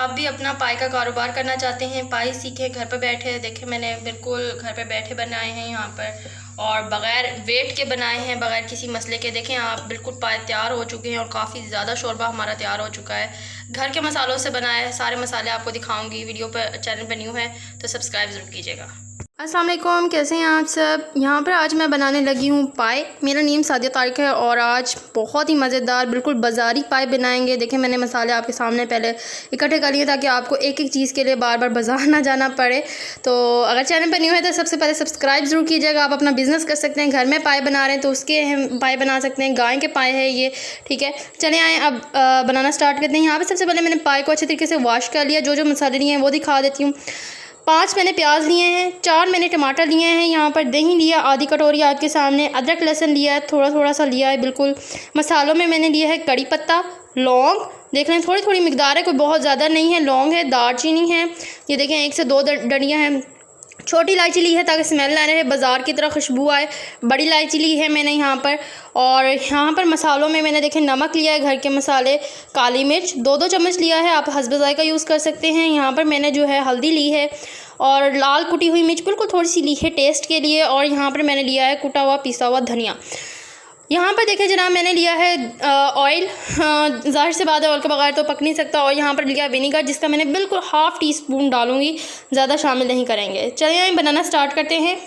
आप भी अपना पाई का कारोबार करना चाहते हैं, पाई सीखें घर पर बैठे। देखें मैंने बिल्कुल घर पर बैठे बनाए हैं यहाँ पर, और बग़ैर वेट के बनाए हैं, बग़ैर किसी मसले के। देखें आप बिल्कुल पाए तैयार हो चुके हैं और काफ़ी ज़्यादा शोरबा हमारा तैयार हो चुका है। घर के मसालों से बनाया है, सारे मसाले आपको दिखाऊंगी। वीडियो पर चैनल पर न्यू है तो सब्सक्राइब ज़रूर कीजिएगा। अस्सलाम वालेकुम, कैसे हैं आप सब। यहाँ पर आज मैं बनाने लगी हूँ पाई। मेरा नेम सादिया तारिक है और आज बहुत ही मज़ेदार बिल्कुल बाज़ारी पाई बनाएंगे। देखें मैंने मसाले आपके सामने पहले इकट्ठे कर लिए ताकि आपको एक एक चीज़ के लिए बार बार बाज़ार ना जाना पड़े। तो अगर चैनल पर न्यू है तो सबसे पहले सब्सक्राइब ज़रूर कीजिएगा। आप अपना बिज़नेस कर सकते हैं, घर में पाई बना रहे हैं तो उसके हम पाई बना सकते हैं। गाय के पाए है ये, ठीक है। चले आए अब बनाना स्टार्ट करते हैं। यहाँ पर सबसे पहले मैंने पाई को अच्छे तरीके से वॉश कर लिया। जो जो मसाले लिए हैं वो दिखा देती हूँ। 5 मैंने प्याज लिए हैं, 4 मैंने टमाटर लिए हैं, यहाँ पर दही लिया आधी कटोरी आपके सामने, अदरक लहसुन लिया है थोड़ा थोड़ा सा लिया है बिल्कुल। मसालों में मैंने लिया है कड़ी पत्ता, लौंग, देख लें थोड़ी थोड़ी मिकदार है, कोई बहुत ज़्यादा नहीं है। लौंग है, दालचीनी है, ये देखें 1 से 2 डंडियाँ हैं। छोटी इलायची ली है ताकि स्मेल ना रहे, बाज़ार की तरह खुशबू आए। बड़ी इलायची ली है मैंने यहाँ पर। और यहाँ पर मसालों में मैंने देखें नमक लिया है, घर के मसाले, काली मिर्च 2-2 चम्मच लिया है, आप हस्ब ज़ायक़ा यूज़ कर सकते हैं। यहाँ पर मैंने जो है हल्दी ली है और लाल कुटी हुई मिर्च बिल्कुल थोड़ी सी ली है टेस्ट के लिए। और यहाँ पर मैंने लिया है कुटा हुआ पिसा हुआ धनिया। यहाँ पर देखें जनाब मैंने लिया है ऑयल। ज़ाहिर से बात है ऑयल के बगैर तो पक नहीं सकता। और यहाँ पर लिया विनीगर, जिसका मैंने बिल्कुल ½ टीस्पून डालूँगी, ज़्यादा शामिल नहीं करेंगे। चलिए बनाना स्टार्ट करते हैं।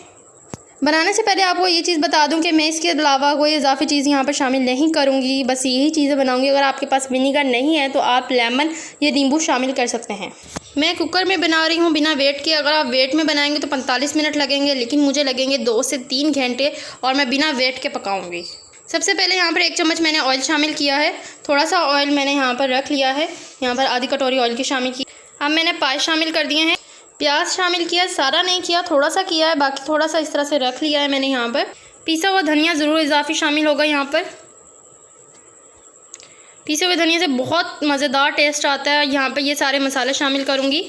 बनाने से पहले आपको ये चीज़ बता दूं कि मैं इसके अलावा कोई इजाफी चीज़ यहाँ पर शामिल नहीं करूँगी, बस यही चीज़ें बनाऊँगी। अगर आपके पास विनीगर नहीं है तो आप लेमन या नींबू शामिल कर सकते हैं। मैं कुकर में बना रही हूँ बिना वेट के। अगर आप वेट में बनाएंगे तो 45 मिनट लगेंगे, लेकिन मुझे लगेंगे 2 से 3 घंटे, और मैं बिना वेट के पकाऊँगी। सबसे पहले यहाँ पर 1 चम्मच मैंने ऑयल शामिल किया है। थोड़ा सा ऑयल मैंने यहाँ पर रख लिया है, यहाँ पर आधी कटोरी ऑयल की शामिल की। अब मैंने पाई शामिल कर दिए हैं, प्याज शामिल किया, सारा नहीं किया, थोड़ा सा किया है, बाकी थोड़ा सा इस तरह से रख लिया है मैंने। यहाँ पर पिसा हुआ धनिया ज़रूर इजाफी शामिल होगा। यहाँ पर पिसे हुए धनिया से बहुत मज़ेदार टेस्ट आता है। यहाँ पर ये सारे मसाले शामिल करूँगी।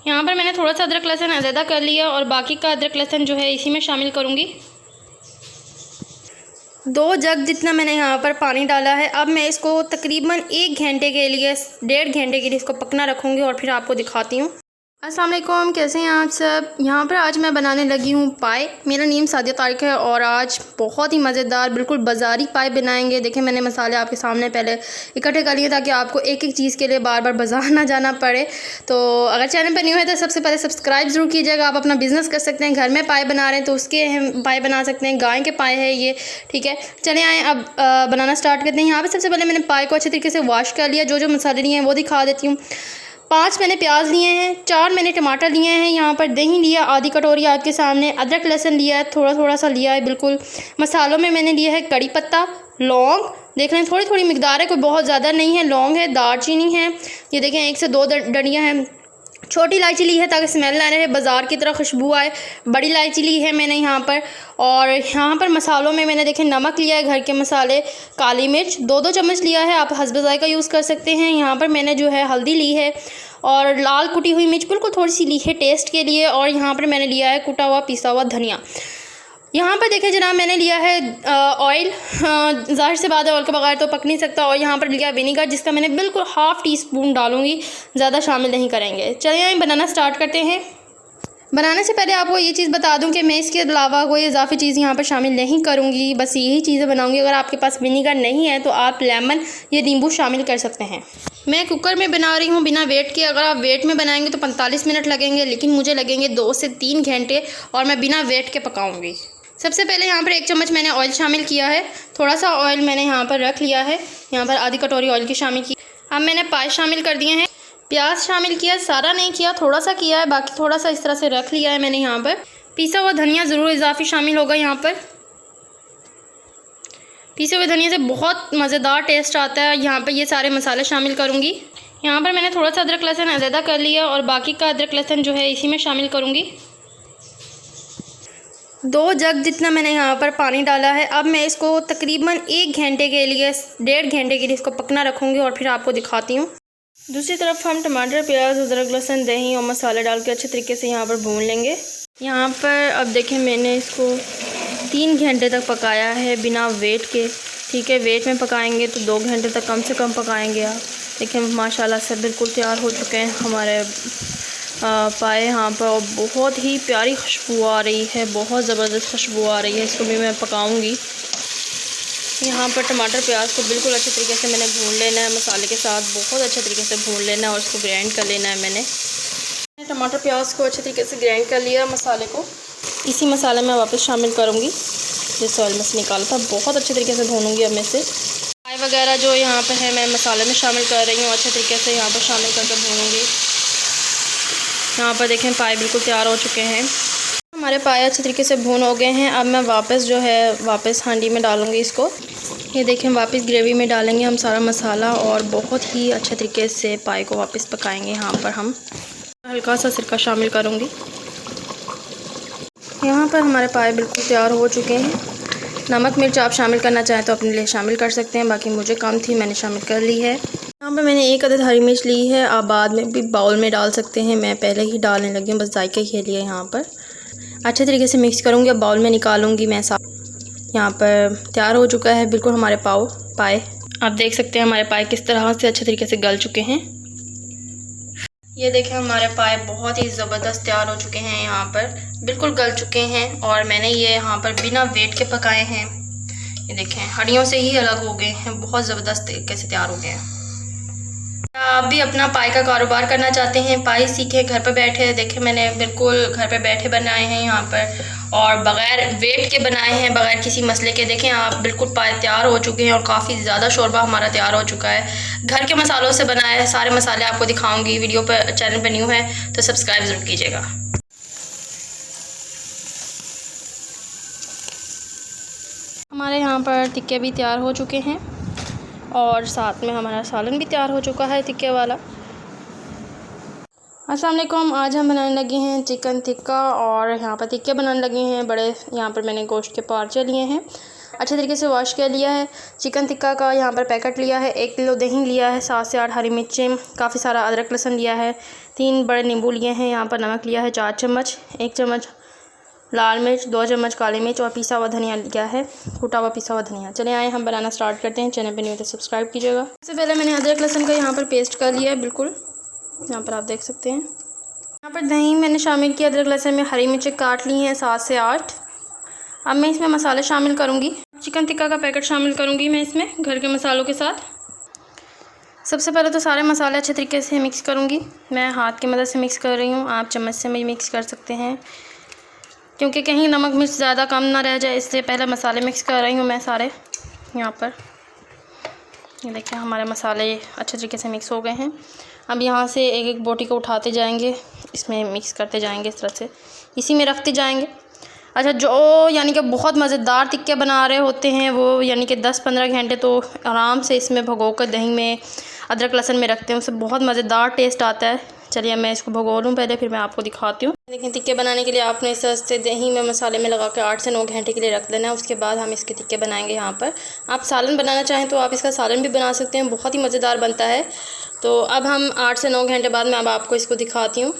यहाँ पर मैंने थोड़ा सा अदरक लहसुन अलहदा कर लिया और बाकी का अदरक लहसुन जो है इसी में शामिल करूँगी। 2 जग जितना मैंने यहाँ पर पानी डाला है। अब मैं इसको तकरीबन 1 घंटे के लिए, 1.5 घंटे के लिए इसको पकना रखूँगी और फिर आपको दिखाती हूँ। अस्सलाम वालेकुम, कैसे हैं आप सब। यहाँ पर आज मैं बनाने लगी हूँ पाई। मेरा नेम सादिया तारिक है और आज बहुत ही मज़ेदार बिल्कुल बाज़ारी पाई बनाएंगे। देखें मैंने मसाले आपके सामने पहले इकट्ठे कर लिए ताकि आपको एक एक चीज़ के लिए बार बार बाज़ार ना जाना पड़े। तो अगर चैनल पर न्यू है तो सबसे पहले सब्सक्राइब ज़रूर कीजिएगा। आप अपना बिज़नेस कर सकते हैं, घर में पाई बना रहे हैं तो उसके हम पाई बना सकते हैं। गाय के पाए है ये, ठीक है। चले आए अब बनाना स्टार्ट करते हैं। यहाँ पर सबसे पहले मैंने पाई को अच्छे तरीके से वॉश कर लिया। जो जो मसाले लिए हैं वो दिखा देती हूँ। 5 मैंने प्याज लिए हैं, 4 मैंने टमाटर लिए हैं, यहाँ पर दही लिया आधी कटोरी आपके सामने, अदरक लहसुन लिया है थोड़ा थोड़ा सा लिया है बिल्कुल। मसालों में मैंने लिया है कड़ी पत्ता, लौंग, देख लें थोड़ी थोड़ी मिकदार है, कोई बहुत ज़्यादा नहीं है। लौंग है, दालचीनी है, ये देखें 1 से 2 डंडियाँ हैं। छोटी इलायची ली है ताकि स्मेल ना रहे, बाज़ार की तरह खुशबू आए। बड़ी इलायची ली है मैंने यहाँ पर। और यहाँ पर मसालों में मैंने देखें नमक लिया है, घर के मसाले, काली मिर्च 2-2 चम्मच लिया है, आप हस्ब ज़ायक़ा यूज़ कर सकते हैं। यहाँ पर मैंने जो है हल्दी ली है और लाल कुटी हुई मिर्च बिल्कुल थोड़ी सी ली है टेस्ट के लिए। और यहाँ पर मैंने लिया है कुटा हुआ पिसा हुआ धनिया। यहाँ पर देखें जनाब मैंने लिया है ऑयल। ज़ाहिर से बात है ऑयल के बगैर तो पक नहीं सकता। और यहाँ पर लिया विनीगर, जिसका मैंने बिल्कुल ½ टीस्पून डालूँगी, ज़्यादा शामिल नहीं करेंगे। चलिए बनाना स्टार्ट करते हैं। बनाने से पहले आपको ये चीज़ बता दूं कि मैं इसके अलावा कोई इजाफी चीज़ यहाँ पर शामिल नहीं करूँगी, बस यही चीज़ें बनाऊँगी। अगर आपके पास विनीगर नहीं है तो आप लेमन या नींबू शामिल कर सकते हैं। मैं कुकर में बना रही हूँ बिना वेट के। अगर आप वेट में बनाएंगे तो 45 मिनट लगेंगे, लेकिन मुझे लगेंगे 2 से 3 घंटे, और मैं बिना वेट के पकाऊँगी। सबसे पहले यहाँ पर 1 चम्मच मैंने ऑयल शामिल किया है। थोड़ा सा ऑयल मैंने यहाँ पर रख लिया है, यहाँ पर आधी कटोरी ऑयल की शामिल की। अब मैंने पाई शामिल कर दिए हैं, प्याज शामिल किया, सारा नहीं किया, थोड़ा सा किया है, बाकी थोड़ा सा इस तरह से रख लिया है मैंने। यहाँ पर पिसा हुआ धनिया ज़रूर इजाफी शामिल होगा। यहाँ पर पिसे हुए धनिया से बहुत मज़ेदार टेस्ट आता है। यहाँ पर ये सारे मसाले शामिल करूँगी। यहाँ पर मैंने थोड़ा सा अदरक लहसुन अलहदा कर लिया और बाकी का अदरक लहसुन जो है इसी में शामिल करूँगी। 2 जग जितना मैंने यहाँ पर पानी डाला है। अब मैं इसको तकरीबन 1 घंटे के लिए, 1.5 घंटे के लिए इसको पकना रखूँगी और फिर आपको दिखाती हूँ। दूसरी तरफ हम टमाटर, प्याज, अदरक लहसुन, दही और मसाले डाल के अच्छे तरीके से यहाँ पर भून लेंगे। यहाँ पर अब देखें मैंने इसको 3 घंटे तक पकाया है बिना वेट के, ठीक है। वेट में पकाएंगे तो 2 घंटे तक कम से कम पकाएंगे आप। देखिए माशाल्लाह से बिल्कुल तैयार हो चुके हैं हमारे पाए यहाँ पर। और बहुत ही प्यारी खुशबू आ रही है, बहुत ज़बरदस्त खुशबू आ रही है। इसको भी मैं पकाऊंगी। यहाँ पर टमाटर प्याज को बिल्कुल अच्छे तरीके से मैंने भून लेना है मसाले के साथ, बहुत अच्छे तरीके से भून लेना है और इसको ग्राइंड कर लेना है। मैंने टमाटर प्याज को अच्छे तरीके से ग्राइंड कर लिया। मसाले को इसी मसाले में वापस शामिल करूँगी जिस ऑयल में से निकाला था। बहुत अच्छे तरीके से भूनूंगी अब मैं से। पाए वगैरह जो यहाँ पर है मैं मसाले में शामिल कर रही हूँ, अच्छे तरीके से यहाँ पर शामिल करके भूनूंगी। यहाँ पर देखें पाए बिल्कुल तैयार हो चुके हैं। हमारे पाए अच्छे तरीके से भून हो गए हैं। अब मैं वापस हांडी में डालूँगी इसको। ये देखें वापस ग्रेवी में डालेंगे हम सारा मसाला और बहुत ही अच्छे तरीके से पाए को वापस पकाएंगे। यहाँ पर हम हल्का सा सिरका शामिल करूँगी। यहाँ पर हमारे पाए बिल्कुल तैयार हो चुके हैं। नमक मिर्च आप शामिल करना चाहें तो अपने लिए शामिल कर सकते हैं, बाकी मुझे कम थी मैंने शामिल कर ली है। यहाँ पर मैंने 1 अदद हरी मिर्च ली है। आप बाद में भी बाउल में डाल सकते हैं, मैं पहले ही डालने लगी हूँ बस जायके के लिए। यहाँ पर अच्छे तरीके से मिक्स करूँगी। अब बाउल में निकालूँगी मैं। यहाँ पर तैयार हो चुका है बिल्कुल हमारे पाए। आप देख सकते हैं हमारे पाए किस तरह से अच्छे तरीके से गल चुके हैं। ये देखें हमारे पाए बहुत ही ज़बरदस्त तैयार हो चुके हैं। यहाँ पर बिल्कुल गल चुके हैं और मैंने ये यहाँ पर बिना वेट के पकाए हैं। ये देखें हड्डियों से ही अलग हो गए हैं, बहुत ज़बरदस्त तरीके से तैयार हो गए हैं। आप भी अपना पाए का कारोबार करना चाहते हैं, पाए सीखें घर पर बैठे। देखें मैंने बिल्कुल घर पर बैठे बनाए हैं यहाँ पर और बग़ैर वेट के बनाए हैं, बग़ैर किसी मसले के। देखें आप बिल्कुल पाए तैयार हो चुके हैं और काफ़ी ज़्यादा शोरबा हमारा तैयार हो चुका है। घर के मसालों से बनाया है, सारे मसाले आपको दिखाऊंगी। वीडियो पर चैनल पर न्यू है तो सब्सक्राइब ज़रूर कीजिएगा। हमारे यहाँ पर टिक्के भी तैयार हो चुके हैं और साथ में हमारा सालन भी तैयार हो चुका है टिक्के वाला। अस्सलाम वालेकुम। आज हम बनाने लगे हैं चिकन टिक्का और यहाँ पर टिक्के बनाने लगे हैं बड़े। यहाँ पर मैंने गोश्त के पार्चे लिए हैं, अच्छे तरीके से वॉश कर लिया है। चिकन टिक्का का यहाँ पर पैकेट लिया है, 1 किलो दही लिया है, 7 से 8 हरी मिर्चें, काफ़ी सारा अदरक लहसुन लिया है, 3 बड़े नींबू लिए हैं। यहाँ पर नमक लिया है 4 चम्मच, 1 चम्मच लाल मिर्च, 2 चम्मच काली मिर्च और पिसा हुआ धनिया लिया है, कूटा हुआ पिसा हुआ धनिया। चले आए हम बनाना स्टार्ट करते हैं। चैनल पे नहीं हो तो सब्सक्राइब कीजिएगा। सबसे पहले मैंने अदरक लहसुन का यहाँ पर पेस्ट कर लिया है बिल्कुल, यहाँ पर आप देख सकते हैं। यहाँ पर दही मैंने शामिल किया, अदरक लहसुन में हरी मिर्चें काट ली हैं 7 से 8। अब मैं इसमें मसाले शामिल करूँगी। चिकन टिक्का का पैकेट शामिल करूँगी मैं इसमें घर के मसालों के साथ। सबसे पहले तो सारे मसाले अच्छे तरीके से मिक्स करूँगी। मैं हाथ की मदद से मिक्स कर रही हूँ, आप चम्मच से भी मिक्स कर सकते हैं क्योंकि कहीं नमक मिर्च ज़्यादा कम ना रह जाए, इसलिए पहले मसाले मिक्स कर रही हूँ मैं सारे। यहाँ पर ये देखिए हमारे मसाले अच्छे तरीके से मिक्स हो गए हैं। अब यहाँ से एक एक बोटी को उठाते जाएंगे, इसमें मिक्स करते जाएंगे, इस तरह से इसी में रखते जाएंगे। अच्छा, जो यानी कि बहुत मज़ेदार टिक्के बना रहे होते हैं वो यानी कि 10-15 घंटे तो आराम से इसमें भगो कर दही में अदरक लहसुन में रखते हैं, उससे बहुत मज़ेदार टेस्ट आता है। चलिए मैं इसको भगो लूँ पहले, फिर मैं आपको दिखाती हूँ। लेकिन टिक्के बनाने के लिए आपने इस तरह से दही में मसाले में लगा के 8 से 9 घंटे के लिए रख देना है। उसके बाद हम इसके टिक्के बनाएंगे। यहाँ पर आप सालन बनाना चाहें तो आप इसका सालन भी बना सकते हैं, बहुत ही मज़ेदार बनता है। तो अब हम 8 से 9 घंटे बाद मैं अब आपको इसको दिखाती हूँ।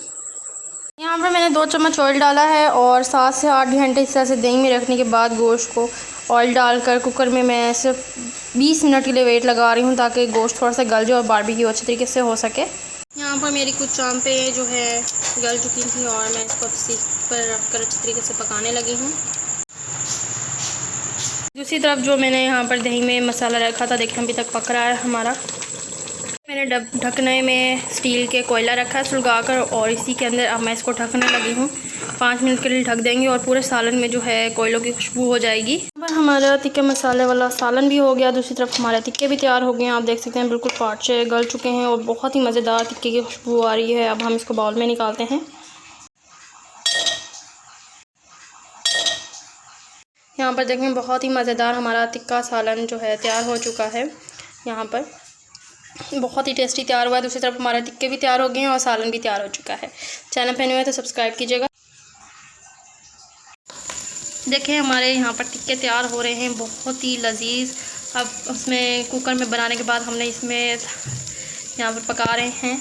यहाँ पर मैंने 2 चम्मच ऑयल डाला है और 7 से 8 घंटे इस तरह से दही में रखने के बाद गोश्त को ऑयल डालकर कुकर में मैं सिर्फ 20 मिनट के लिए वेट लगा रही हूँ ताकि गोश्त थोड़ा सा गल जाए और बारबेक्यू अच्छे तरीके से हो सके। यहाँ पर मेरी कुछ चांपें जो है गल चुकी थी और मैं इसको सीख पर रख कर अच्छे तरीके से पकाने लगी हूँ। दूसरी तरफ जो मैंने यहाँ पर दही में मसाला रखा था देखें अभी तक पक रहा है हमारा। मैंने ढकने में स्टील के कोयला रखा है सुलगा कर और इसी के अंदर अब मैं इसको ढकने लगी हूँ। 5 मिनट के लिए ढक देंगे और पूरे सालन में जो है कोयलों की खुशबू हो जाएगी। पर हमारा टिक्के मसाले वाला सालन भी हो गया, दूसरी तरफ हमारे टिक्के भी तैयार हो गए हैं। आप देख सकते हैं बिल्कुल पार्चे गल चुके हैं और बहुत ही मज़ेदार टिक्के की खुशबू आ रही है। अब हम इसको बाउल में निकालते हैं। यहाँ पर देखें बहुत ही मज़ेदार हमारा टिक्का सालन जो है तैयार हो चुका है। यहाँ पर बहुत ही टेस्टी तैयार हुआ है। दूसरी तरफ हमारे टिक्के भी तैयार हो गए हैं और सालन भी तैयार हो चुका है। चैनल पे न्यू है तो सब्सक्राइब कीजिएगा। देखें हमारे यहाँ पर टिक्के तैयार हो रहे हैं, बहुत ही लजीज। अब उसमें कुकर में बनाने के बाद हमने इसमें यहाँ पर पका रहे हैं।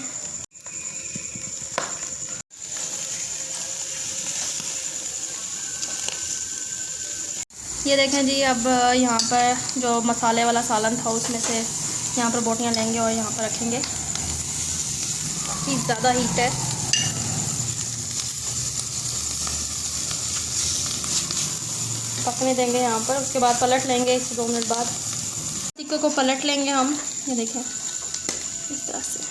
ये देखें जी, अब यहाँ पर जो मसाले वाला सालन था उसमें से यहाँ पर बोटियाँ लेंगे और यहाँ पर रखेंगे। काफ़ी ज़्यादा हीट है। पकने देंगे यहाँ पर। उसके बाद पलट लेंगे, इसे 2 मिनट बाद टिक्के को पलट लेंगे हम। ये देखें इस तरह से।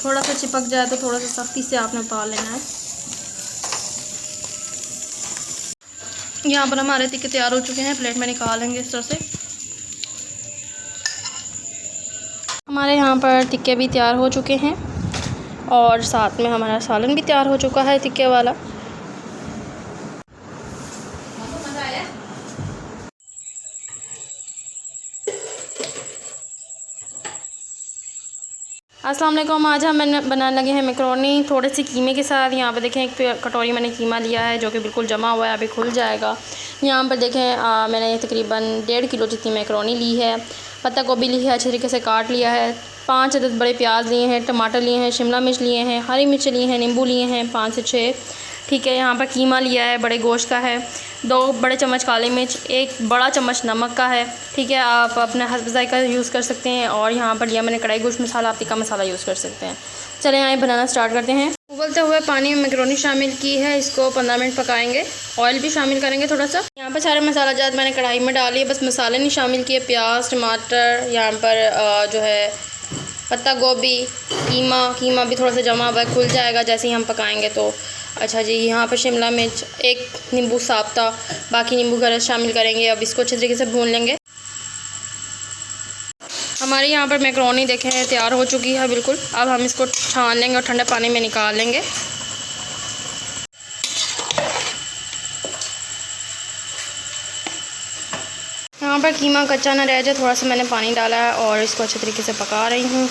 थोड़ा सा चिपक जाए तो थोड़ा सा सख्ती से आपने पाल लेना है। यहाँ पर हमारे टिक्के तैयार हो चुके हैं, प्लेट में निकाल लेंगे इस तरह से। हमारे यहाँ पर टिक्के भी तैयार हो चुके हैं और साथ में हमारा सालन भी तैयार हो चुका है टिक्के वाला। अस्सलाम वालेकुम। आज हम बनाने लगे हैं मैकरोनी थोड़े से कीमे के साथ। यहाँ पर देखें एक कटोरी मैंने कीमा लिया है जो कि बिल्कुल जमा हुआ है, अभी खुल जाएगा। यहाँ पर देखें मैंने तकरीबन 1.5 किलो जितनी मैकरोनी ली है। पत्ता गोभी ली है, अच्छे तरीके से काट लिया है। 5 अदद बड़े प्याज लिए हैं, टमाटर लिए हैं, शिमला मिर्च लिए हैं, हरी मिर्च लिए हैं, नींबू लिए हैं 5 से 6। ठीक है। यहाँ पर कीमा लिया है, बड़े गोश्त का है। 2 बड़े चम्मच काली मिर्च, 1 बड़ा चम्मच नमक का है। ठीक है, आप अपने हस्ब ज़ायक़ा यूज़ कर सकते हैं। और यहाँ पर लिया मैंने कढ़ाई गोश्त मसाला, आप टिक्का मसाला यूज़ कर सकते हैं। चलें यहाँ बनाना स्टार्ट करते हैं। उबलते हुए पानी में मैकरोनी शामिल की है, इसको 15 मिनट पकाएंगे। ऑयल भी शामिल करेंगे थोड़ा सा। यहाँ पर सारे मसाला जात मैंने कढ़ाई में डाली है, बस मसाले नहीं शामिल किए। प्याज, टमाटर, यहाँ पर जो है पत्ता गोभी, कीमा भी थोड़ा सा जमा हुआ है, खुल जाएगा जैसे ही हम पकाएंगे तो। अच्छा जी, यहाँ पर शिमला मिर्च, 1 नींबू साब्ता, बाकी नींबू का रस शामिल करेंगे। अब इसको अच्छे तरीके से भून लेंगे। हमारे यहाँ पर मैकरोनी देखें तैयार हो चुकी है बिल्कुल। अब हम इसको छान लेंगे और ठंडे पानी में निकाल लेंगे। यहाँ पर कीमा कच्चा ना रह जाए, थोड़ा सा मैंने पानी डाला है और इसको अच्छे तरीके से पका रही हूँ।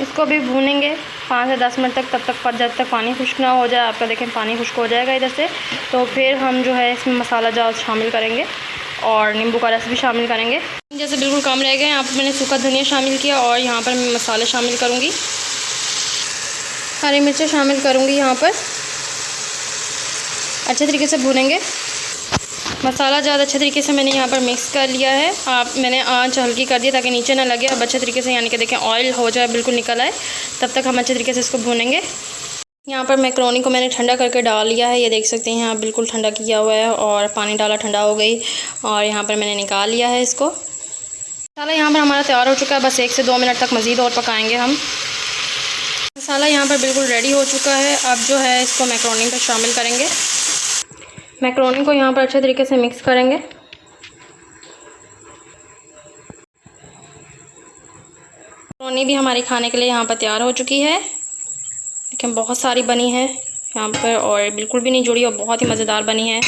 इसको भी भूनेंगे 5 से 10 मिनट तक, तब तक जब तक पानी खुश्क ना हो जाए। आपका देखें पानी खुश्क हो जाएगा इधर से, तो फिर हम जो है इसमें मसाला जात शामिल करेंगे और नींबू का रस भी शामिल करेंगे। जैसे बिल्कुल कम रह गए, यहाँ पर मैंने सूखा धनिया शामिल किया और यहाँ पर मैं मसाले शामिल करूँगी। हरी मिर्चें शामिल करूँगी। यहाँ पर अच्छे तरीके से भूनेंगे। मसाला ज़्यादा अच्छे तरीके से मैंने यहाँ पर मिक्स कर लिया है। मैंने आंच हल्की कर दी ताकि नीचे ना लगे। अब अच्छे तरीके से यानी कि देखें ऑयल हो जाए, बिल्कुल निकल आए, तब तक हम अच्छे तरीके से इसको भूनेंगे। यहाँ पर मैकरोनी को मैंने ठंडा करके डाल लिया है, ये देख सकते हैं यहाँ बिल्कुल ठंडा किया हुआ है और पानी डाला, ठंडा हो गई और यहाँ पर मैंने निकाल लिया है इसको। मसाला यहाँ पर हमारा तैयार हो चुका है, बस 1 से 2 मिनट तक मज़ीद और पकाएँगे हम। मसाला यहाँ पर बिल्कुल रेडी हो चुका है। अब जो है इसको मैकरोनी पर शामिल करेंगे। मैकरोनी को यहाँ पर अच्छे तरीके से मिक्स करेंगे। मैकरोनी भी हमारी खाने के लिए यहाँ पर तैयार हो चुकी है। लेकिन बहुत सारी बनी है यहाँ पर और बिल्कुल भी नहीं जुड़ी और बहुत ही मज़ेदार बनी है।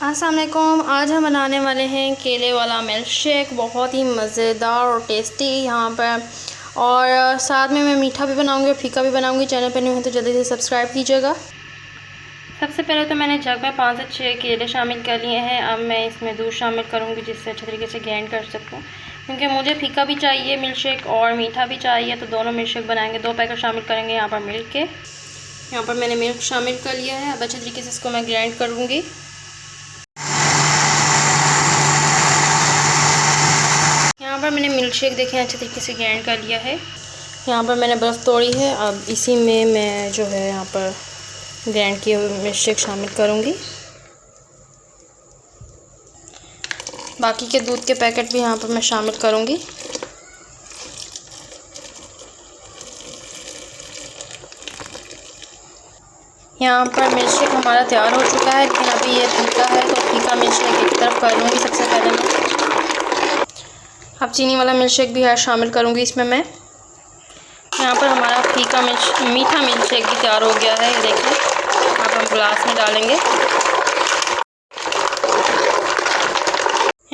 अस्सलाम वालेकुम। आज हम बनाने वाले हैं केले वाला मिल्क शेक, बहुत ही मज़ेदार और टेस्टी यहाँ पर। और साथ में मैं मीठा भी बनाऊंगी और फीका भी बनाऊंगी। चैनल पर नहीं है तो जल्दी से सब्सक्राइब कीजिएगा। सबसे पहले तो मैंने जग में 5 से 6 केले शामिल कर लिए हैं। अब मैं इसमें दूध शामिल करूँगी जिससे अच्छे तरीके से ग्राइंड कर सकूँ, क्योंकि मुझे फीका भी चाहिए मिल्क शेक और मीठा भी चाहिए, तो दोनों मिल्क शेक बनाएंगे। 2 पैकेट शामिल करेंगे यहाँ पर मिल्क के। यहाँ पर मैंने मिल्क शामिल कर लिया है। अब अच्छे तरीके से इसको मैं ग्राइंड करूँगी। यहाँ पर मैंने मिल्क शेक देखें अच्छे तरीके से ग्राइंड कर लिया है। यहाँ पर मैंने बर्फ़ तोड़ी है। अब इसी में मैं जो है यहाँ पर ग्राइंड किए हुए मिल्क शेक शामिल करूँगी। बाकी के दूध के पैकेट भी यहाँ पर मैं शामिल करूँगी। यहाँ पर मिल्क शेक हमारा तैयार हो चुका है, लेकिन अभी ये फीका है तो फीका मिल्क शेक एक तरफ कर लूँगी सबसे पहले मैं। अब चीनी वाला मिल्क शेक भी है शामिल करूँगी इसमें मैं। यहाँ पर हमारा फीका मीठा मिल्क शेक भी तैयार हो गया है, ये देखिए। अब हम ग्लास में डालेंगे।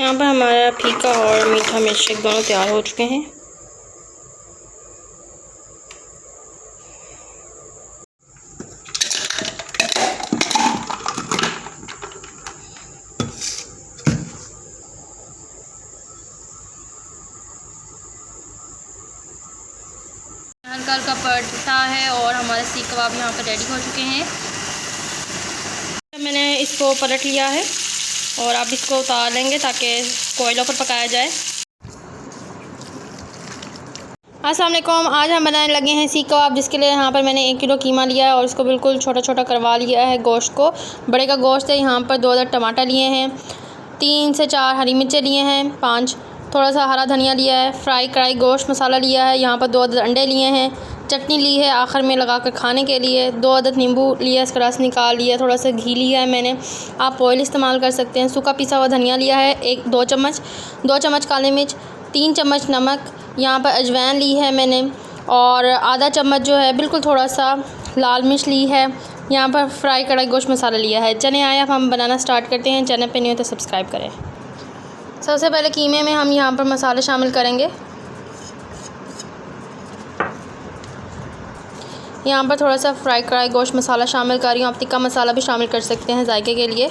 यहाँ पर हमारा फीका और मीठा मिर्च शेक दोनों तैयार हो चुके हैं। हल्का हल्का पड़ता है और हमारे सीख कबाब यहाँ पर रेडी हो चुके हैं। मैंने इसको पलट लिया है और अब इसको उतार लेंगे ताकि कोयलों पर पकाया जाए। अस्सलाम वालेकुम, आज हम बनाने लगे हैं सीख कबाब, जिसके लिए यहाँ पर मैंने 1 किलो कीमा लिया है और इसको बिल्कुल छोटा छोटा करवा लिया है। गोश्त को बड़े का गोश्त है। यहाँ पर 2 अदद टमाटर लिए हैं, 3 से 4 हरी मिर्चें लिए हैं, 5 थोड़ा सा हरा धनिया लिया है, फ्राई कढ़ाई गोश्त मसाला लिया है, यहाँ पर 2 अदद अंडे लिए हैं, चटनी ली है आखिर में लगा कर खाने के लिए, 2 अदद नींबू लिया, इसका रस निकाल लिया, थोड़ा सा घी लिया है मैंने, आप ऑयल इस्तेमाल कर सकते हैं, सूखा पिसा हुआ धनिया लिया है 2 चम्मच काली मिर्च, 3 चम्मच नमक, यहाँ पर अजवाइन ली है मैंने और आधा चम्मच जो है बिल्कुल थोड़ा सा लाल मिर्च ली है। यहाँ पर फ्राई कढ़ाई गोश्त मसाला लिया है। चने आए, अब हम बनाना स्टार्ट करते हैं। चैनल पे नहीं हो तो सब्सक्राइब करें। सबसे पहले कीमे में हम यहाँ पर मसाले शामिल करेंगे। यहाँ पर थोड़ा सा फ्राई कढ़ाई गोश्त मसाला शामिल कर रही हूँ। आप तिक्का मसाला भी शामिल कर सकते हैं जायके के लिए।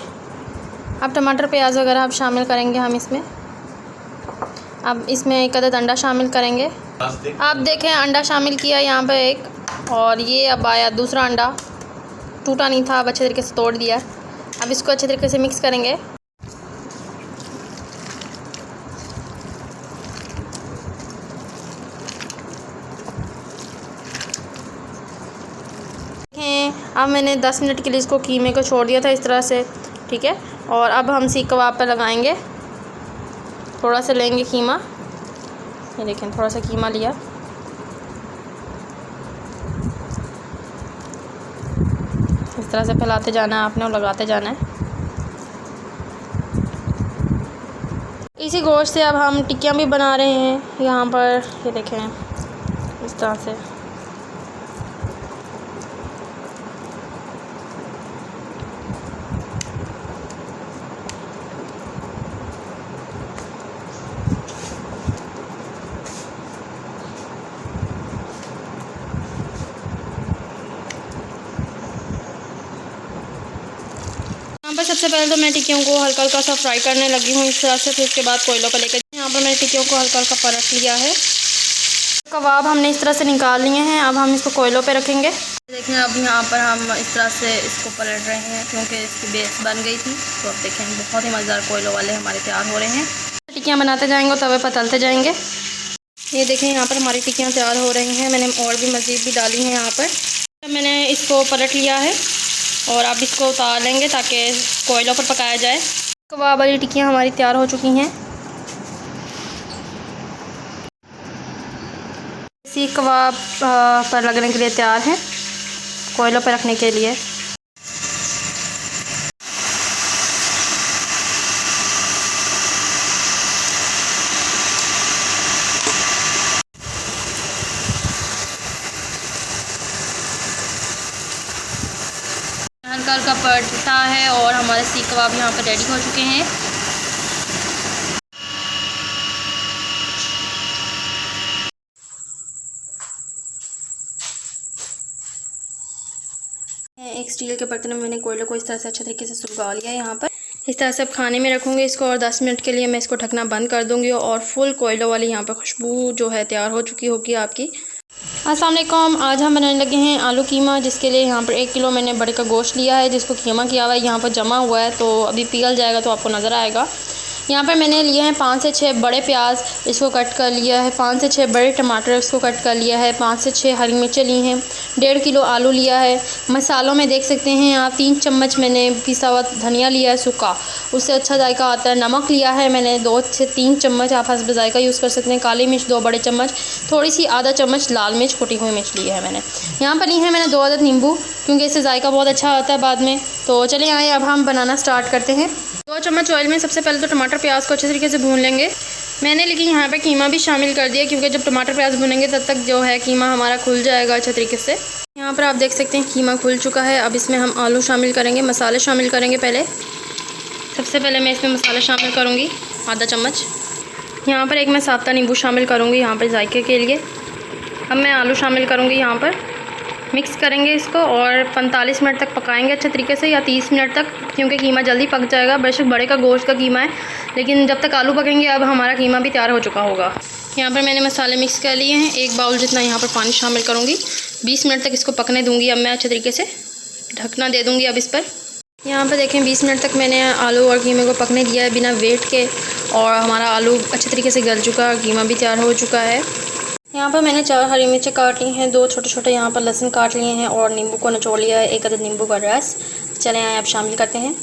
अब टमाटर प्याज वगैरह अब शामिल करेंगे हम इसमें। अब इसमें 1 अदद अंडा शामिल करेंगे। आप देखें अंडा शामिल किया यहाँ पर 1 और ये अब आया दूसरा अंडा, टूटा नहीं था, अब अच्छे तरीके से तोड़ दिया। अब इसको अच्छे तरीके से मिक्स करेंगे। अब मैंने 10 मिनट के लिए इसको कीमे को छोड़ दिया था इस तरह से, ठीक है। और अब हम सीख कबाब पर लगाएंगे। थोड़ा सा लेंगे कीमा, ये देखें थोड़ा सा कीमा लिया, इस तरह से फैलाते जाना है आपने और लगाते जाना है। इसी गोश्त से अब हम टिक्कियाँ भी बना रहे हैं। यहाँ पर ये देखें इस तरह से। यहाँ पर सबसे पहले तो मैं टिक्कियों को हल्का हल्का सा फ्राई करने लगी हूँ इस तरह से। फिर उसके बाद कोयलों पर लेकर यहाँ पर मैंने टिक्कियों को हल्का हल्का पलट लिया है। कबाब हमने इस तरह से निकाल लिए हैं। अब हम इसको कोयलों पे रखेंगे। देखें अब यहाँ पर हम इस तरह से इसको पलट रहे हैं क्योंकि इसकी बेस बन गई थी। तो अब देखें बहुत ही मज़ेदार कोयलों वाले हमारे तैयार हो रहे हैं। टिक्कियाँ बनाते जाएंगे और तवे पर तलते जाएंगे। ये देखें यहाँ पर हमारी टिक्कियाँ तैयार हो रही हैं। मैंने और भी मज़ीद भी डाली हैं यहाँ पर। मैंने इसको पलट लिया है और अब इसको उतार लेंगे ताकि कोयलों पर पकाया जाए। कबाब वाली टिक्कियाँ हमारी तैयार हो चुकी हैं। सीख कबाब पर लगने के लिए तैयार हैं, कोयलों पर रखने के लिए। हल्का हल्का पड़ता है और हमारे सीख कबाब यहाँ पर रेडी हो चुके हैं। एक स्टील के बर्तन में मैंने कोयले को इस तरह से अच्छे तरीके से सुलगा लिया है। यहाँ पर इस तरह से अब खाने में रखूँगी इसको और 10 मिनट के लिए मैं इसको ढकना बंद कर दूँगी और फुल कोयलों वाली यहाँ पर खुशबू जो है तैयार हो चुकी होगी आपकी। अस्सलाम वालेकुम, आज हम बनाने लगे हैं आलू कीमा, जिसके लिए यहाँ पर 1 किलो मैंने बड़े का गोश्त लिया है जिसको कीमा किया हुआ है। यहाँ पर जमा हुआ है तो अभी पिघल जाएगा तो आपको नज़र आएगा। यहाँ पर मैंने लिए हैं 5 से 6 बड़े प्याज, इसको कट कर लिया है, 5 से 6 बड़े टमाटर, इसको कट कर लिया है, 5 से 6 हरी मिर्चें ली हैं, 1.5 किलो आलू लिया है। मसालों में देख सकते हैं आप 3 चम्मच मैंने पिसा हुआ धनिया लिया है सूखा, उससे अच्छा जायका आता है। नमक लिया है मैंने 2 से 3 चम्मच, आप हस्ब जायका यूज़ कर सकते हैं। काली मिर्च 2 बड़े चम्मच, थोड़ी सी आधा चम्मच लाल मिर्च कुटी हुई मिर्च ली है मैंने। यहाँ पर ली है मैंने 2 अदद नींबू, क्योंकि इससे जायका बहुत अच्छा आता है बाद में। तो चलिए आए अब हम बनाना स्टार्ट करते हैं। 2 चम्मच ऑयल में सबसे पहले तो टमाटर प्याज को अच्छे तरीके से भून लेंगे। मैंने लेकिन यहाँ पे कीमा भी शामिल कर दिया क्योंकि जब टमाटर प्याज भुनेंगे तब तक जो है कीमा हमारा खुल जाएगा अच्छे तरीके से। यहाँ पर आप देख सकते हैं कीमा खुल चुका है। अब इसमें हम आलू शामिल करेंगे, मसाले शामिल करेंगे। सबसे पहले मैं इसमें मसाले शामिल करूँगी। आधा चम्मच। यहाँ पर एक मैं साबुत नींबू शामिल करूँगी यहाँ पर जायके के लिए। अब मैं आलू शामिल करूँगी यहाँ पर। मिक्स करेंगे इसको और 45 मिनट तक पकाएंगे अच्छे तरीके से, या 30 मिनट तक, क्योंकि कीमा जल्दी पक जाएगा। बेशक बड़े का गोश्त का कीमा है, लेकिन जब तक आलू पकेंगे अब हमारा कीमा भी तैयार हो चुका होगा। यहाँ पर मैंने मसाले मिक्स कर लिए हैं। 1 बाउल जितना यहाँ पर पानी शामिल करूँगी। 20 मिनट तक इसको पकने दूँगी। अब मैं अच्छे तरीके से ढकना दे दूँगी अब इस पर। यहाँ पर देखें 20 मिनट तक मैंने आलू और कीमे को पकने दिया है बिना वेट के, और हमारा आलू अच्छे तरीके से गल चुका है और कीमा भी तैयार हो चुका है। यहाँ पर मैंने 4 हरी मिर्चें काट ली हैं, 2 छोटे छोटे यहाँ पर लहसुन काट लिए हैं, और नींबू को निचोड़ लिया है, 1 अदद नींबू का रस। चलें आए अब शामिल करते हैं।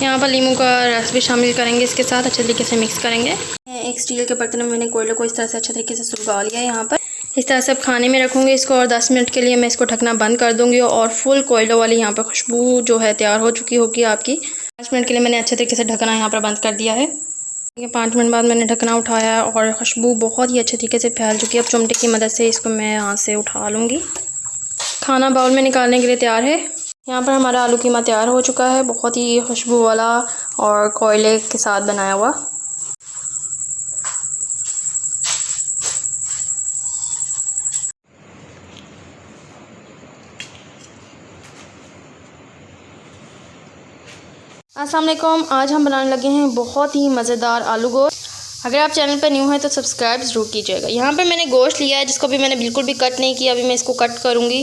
यहाँ पर नींबू का रस भी शामिल करेंगे इसके साथ, अच्छे तरीके से मिक्स करेंगे। एक स्टील के बर्तन में मैंने कोयले को इस तरह से अच्छे तरीके से सुलगा लिया है। यहाँ पर इस तरह से अब खाने में रखूँगी इसको, और 10 मिनट के लिए मैं इसको ढकना बंद कर दूँगी, और फुल कोयलों वाली यहाँ पर खुशबू जो है तैयार हो चुकी होगी आपकी। 5 मिनट के लिए मैंने अच्छे तरीके से ढकना यहाँ पर बंद कर दिया है। 5 मिनट बाद मैंने ढकना उठाया है और खुशबू बहुत ही अच्छे तरीके से फैल चुकी है। अब चिमटे की मदद से इसको मैं यहाँ से उठा लूँगी। खाना बाउल में निकालने के लिए तैयार है। यहाँ पर हमारा आलू कीमा तैयार हो चुका है, बहुत ही खुशबू वाला और कोयले के साथ बनाया हुआ। अस्सलाम वालेकुम। आज हम बनाने लगे हैं बहुत ही मज़ेदार आलू गोश्त। अगर आप चैनल पर न्यू हैं तो सब्सक्राइब ज़रूर कीजिएगा। यहाँ पर मैंने गोश्त लिया है जिसको भी मैंने बिल्कुल भी कट नहीं किया। अभी मैं इसको कट करूँगी।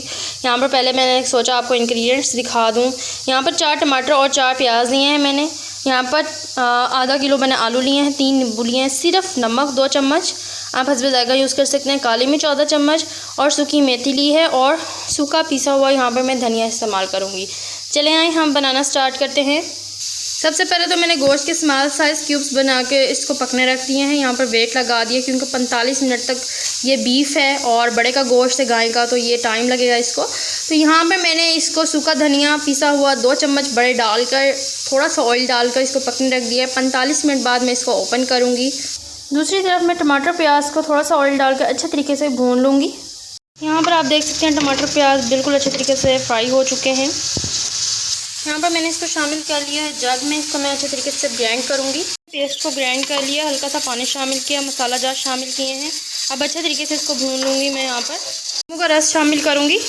यहाँ पर पहले मैंने सोचा आपको इंग्रेडिएंट्स दिखा दूँ। यहाँ पर 4 टमाटर और 4 प्याज लिए हैं मैंने। यहाँ पर आधा किलो मैंने आलू लिए हैं, 3 नींबू लिए हैं, सिर्फ नमक 2 चम्मच, आप हस्बे ज़ायका यूज़ कर सकते हैं, काली मिर्च 14 चम्मच, और सूखी मेथी ली है, और सूखा पिसा हुआ यहाँ पर मैं धनिया इस्तेमाल करूँगी। चले आए हम बनाना स्टार्ट करते हैं। सबसे पहले तो मैंने गोश्त के स्मॉल साइज़ क्यूब्स बना के इसको पकने रख दिए हैं। यहाँ पर वेट लगा दिए क्योंकि 45 मिनट तक ये बीफ है और बड़े का गोश्त है गाय का, तो ये टाइम लगेगा इसको। तो यहाँ पे मैंने इसको सूखा धनिया पिसा हुआ 2 चम्मच बड़े डालकर, थोड़ा सा ऑयल डालकर इसको पकने रख दिया है। 45 मिनट बाद मैं इसको ओपन करूँगी। दूसरी तरफ मैं टमाटर प्याज को थोड़ा सा ऑयल डालकर अच्छे तरीके से भून लूँगी। यहाँ पर आप देख सकते हैं टमाटर प्याज बिल्कुल अच्छे तरीके से फ्राई हो चुके हैं। यहाँ पर मैंने इसको शामिल कर लिया है जग में। इसको मैं अच्छे तरीके से ग्राइंड करूँगी। पेस्ट को ग्राइंड कर लिया, हल्का सा पानी शामिल किया, मसाला जार शामिल किए हैं। अब अच्छे तरीके से इसको भून लूँगी। मैं यहाँ पर नींबू का रस शामिल करूँगी।